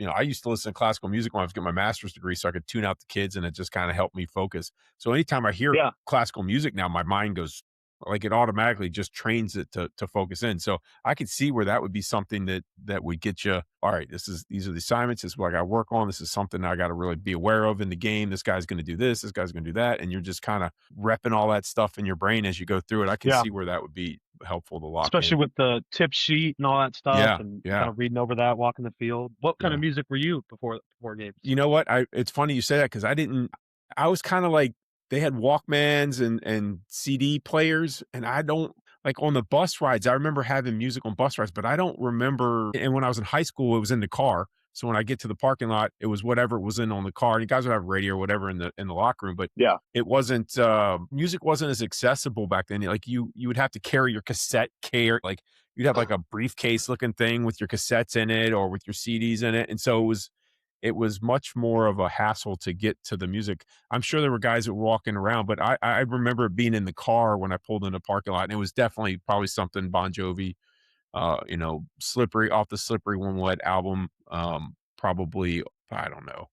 I used to listen to classical music when I was getting my master's degree so I could tune out the kids and it just kind of helped me focus. So anytime I hear yeah. classical music now, my mind goes like it automatically just trains it to focus in. So I could see where that would be something that would get you, all right, these are the assignments, this is what I got to work on. This is something I got to really be aware of in the game. This guy's going to do this guy's going to do that. And you're just kind of repping all that stuff in your brain as you go through it. I can Yeah. see where that would be helpful to lock Especially in. with the tip sheet and all that stuff, Yeah. and kind Yeah. of reading over that, walking the field. What kind of Yeah. music were you before games? You know what? I It's funny you say that because I was kinda like they had Walkmans and CD players, and I don't like, on the bus rides, I remember having music on bus rides, but I don't remember and when I was in high school, it was in the car, so when I get to the parking lot, it was whatever was in on the car. You guys would have radio or whatever in the locker room, but Yeah. it wasn't, music wasn't as accessible back then. Like, you would have to carry your cassette like, you'd have, like, a briefcase looking thing with your cassettes in it or with your CDs in it, and so it was much more of a hassle to get to the music. I'm sure there were guys that were walking around, but I remember being in the car when I pulled in the parking lot, and it was definitely probably something Bon Jovi, Slippery off the Slippery When Wet album, probably, I don't know.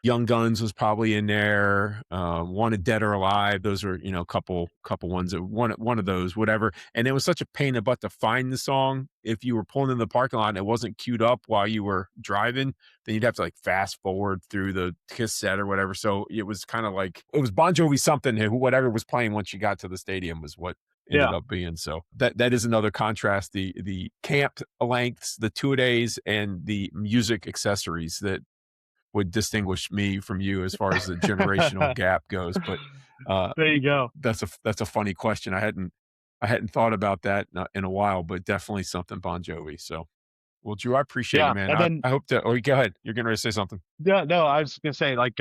Young Guns was probably in there, Wanted Dead or Alive, those were, couple ones that one of those, whatever, and it was such a pain in the butt to find the song. If you were pulling in the parking lot and it wasn't queued up while you were driving, then you'd have to, like, fast forward through the cassette or whatever, so it was kinda like it was Bon Jovi something, who whatever was playing once you got to the stadium was what ended Yeah. up being. So that is another contrast, the camp lengths, the two-a-days, and the music accessories that would distinguish me from you as far as the generational gap goes. But There you go. that's a funny question. I hadn't thought about that in a while, but definitely something Bon Jovi. So, well, Drew, I appreciate you, Yeah. man. And then I hope to. Oh, go ahead. You're getting ready to say something. yeah, no, I was gonna say like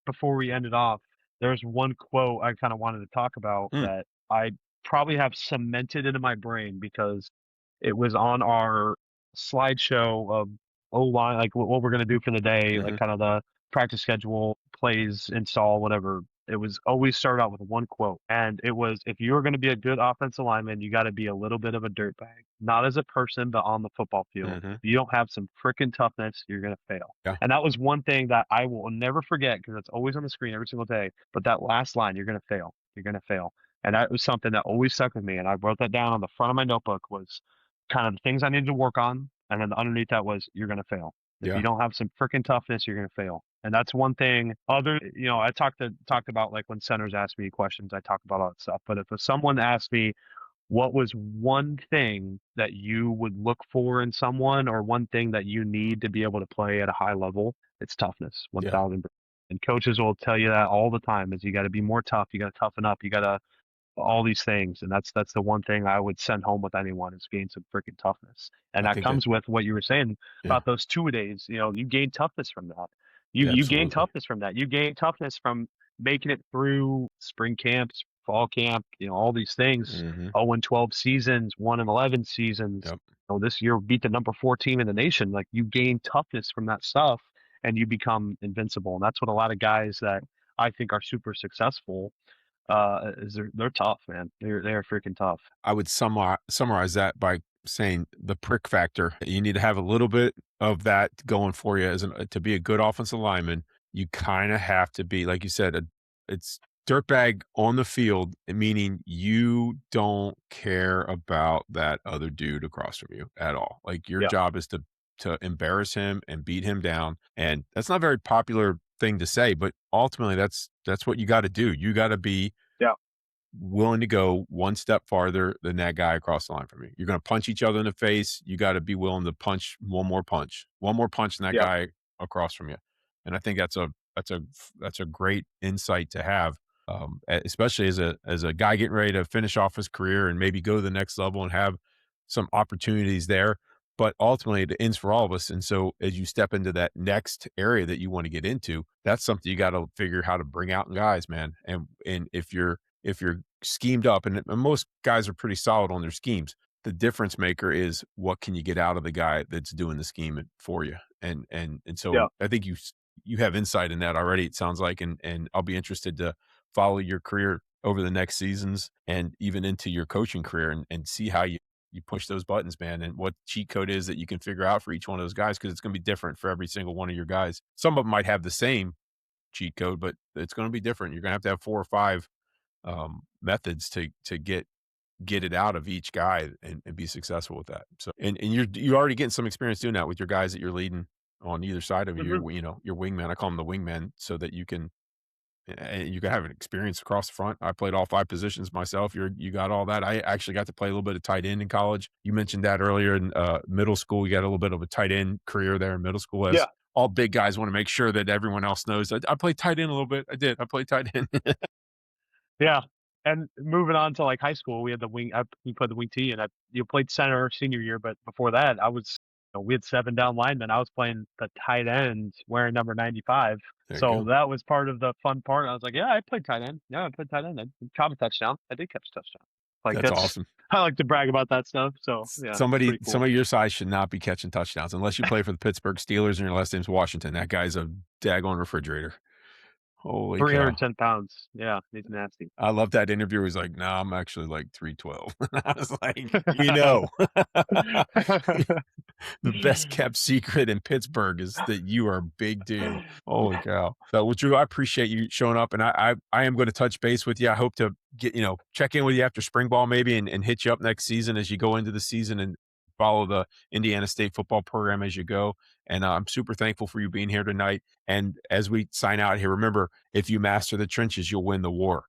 before we ended off, there's one quote I kind of wanted to talk about Mm, that I probably have cemented into my brain because it was on our slideshow of O-line, like what we're gonna do for the day, like mhm. kind of the practice schedule, plays, install, whatever. It was always started out with one quote, and it was, "If you are going to be a good offensive lineman, you got to be a little bit of a dirtbag, not as a person, but on the football field. Mhm. If you don't have some freaking toughness, you're going to fail." Yeah. And that was one thing that I will never forget because it's always on the screen every single day. But that last line, "You're going to fail. You're going to fail." And that was something that always stuck with me. And I wrote that down on the front of my notebook was kind of the things I needed to work on. And then underneath that was, "You're going to fail. If you Yeah. don't have some freaking toughness, you're going to fail." And that's one thing I talked about like when centers ask me questions, I talk about all that stuff. But if someone asked me, what was one thing that you would look for in someone or one thing that you need to be able to play at a high level, it's toughness, Yeah. 1000%. And coaches will tell you that all the time is you got to be more tough. You got to toughen up. You got to all these things. And that's the one thing I would send home with anyone is gain some freaking toughness. And I that think that. comes with what you were saying Yeah. about those 2 days. You gain toughness from that. Yeah. You gain Absolutely. toughness from that. You gain toughness from making it through spring camps, fall camp, all these things. Mhm. 0-12 seasons, 1-11 seasons. Yep. This year beat the number 4 team in the nation. Like you gain toughness from that stuff and you become invincible. And that's what a lot of guys that I think are super successful is they're tough, man. They're freaking tough. I would summarize that by saying the prick factor. You need to have a little bit of that going for you to be a good offensive lineman. You kind of have to be, like you said, it's dirtbag on the field, meaning you don't care about that other dude across from you at all. Like your Yeah, job is to embarrass him and beat him down. And that's not a very popular thing to say, but ultimately that's what you got to do. You got to be yeah, willing to go one step farther than that guy across the line from you. You're going to punch each other in the face. You got to be willing to punch one more punch than that yeah. guy across from you. And I think that's a great insight to have, especially as a guy getting ready to finish off his career and maybe go to the next level and have some opportunities there. But ultimately, it ends for all of us. And so, as you step into that next area that you want to get into, that's something you got to figure how to bring out in guys, man. And if you're schemed up, and most guys are pretty solid on their schemes, the difference maker is what can you get out of the guy that's doing the scheme for you. And so Yeah. I think you have insight in that already, it sounds like, and I'll be interested to follow your career over the next seasons and even into your coaching career and see how you push those buttons, man, and what cheat code is that you can figure out for each one of those guys because it's going to be different for every single one of your guys. Some of them might have the same cheat code, but it's going to be different. You're going to have 4 or 5 methods to get it out of each guy and be successful with that. So, and you're already getting some experience doing that with your guys that you're leading on either side of you. Mhm. You know, your wingman. I call them the wingmen, so that you can have an experience across the front. I played all 5 positions myself. You got all that. I actually got to play a little bit of tight end in college. You mentioned that earlier in middle school. You got a little bit of a tight end career there in middle school. As Yeah. all big guys want to make sure that everyone else knows that I played tight end a little bit. I did. I played tight end. Yeah, and moving on to, like, high school, we had the wing we played the wing T, and you played center senior year, but before that, we had 7 down linemen. I was playing the tight end wearing number 95, There you so go. that was part of the fun part. I was like, "Yeah, I played tight end. Yeah, I played tight end. I caught a touchdown. I did catch a touchdown." Like, That's that's awesome. I like to brag about that stuff, so, yeah, it's Somebody pretty cool. somebody your size should not be catching touchdowns unless you play for the Pittsburgh Steelers and your last name's Washington. That guy's a daggone refrigerator. Holy cow. 310 pounds. Yeah, he's nasty. I love that interview. He's like, "No, I'm actually like 312." I was like, "You know, the best kept secret in Pittsburgh is that you are a big dude." Holy cow. So, well, Drew, I appreciate you showing up, and I am gonna touch base with you. I hope to check in with you after spring ball maybe and hit you up next season as you go into the season and follow the Indiana State football program as you go. And I'm super thankful for you being here tonight. And as we sign out here, remember, if you master the trenches, you'll win the war.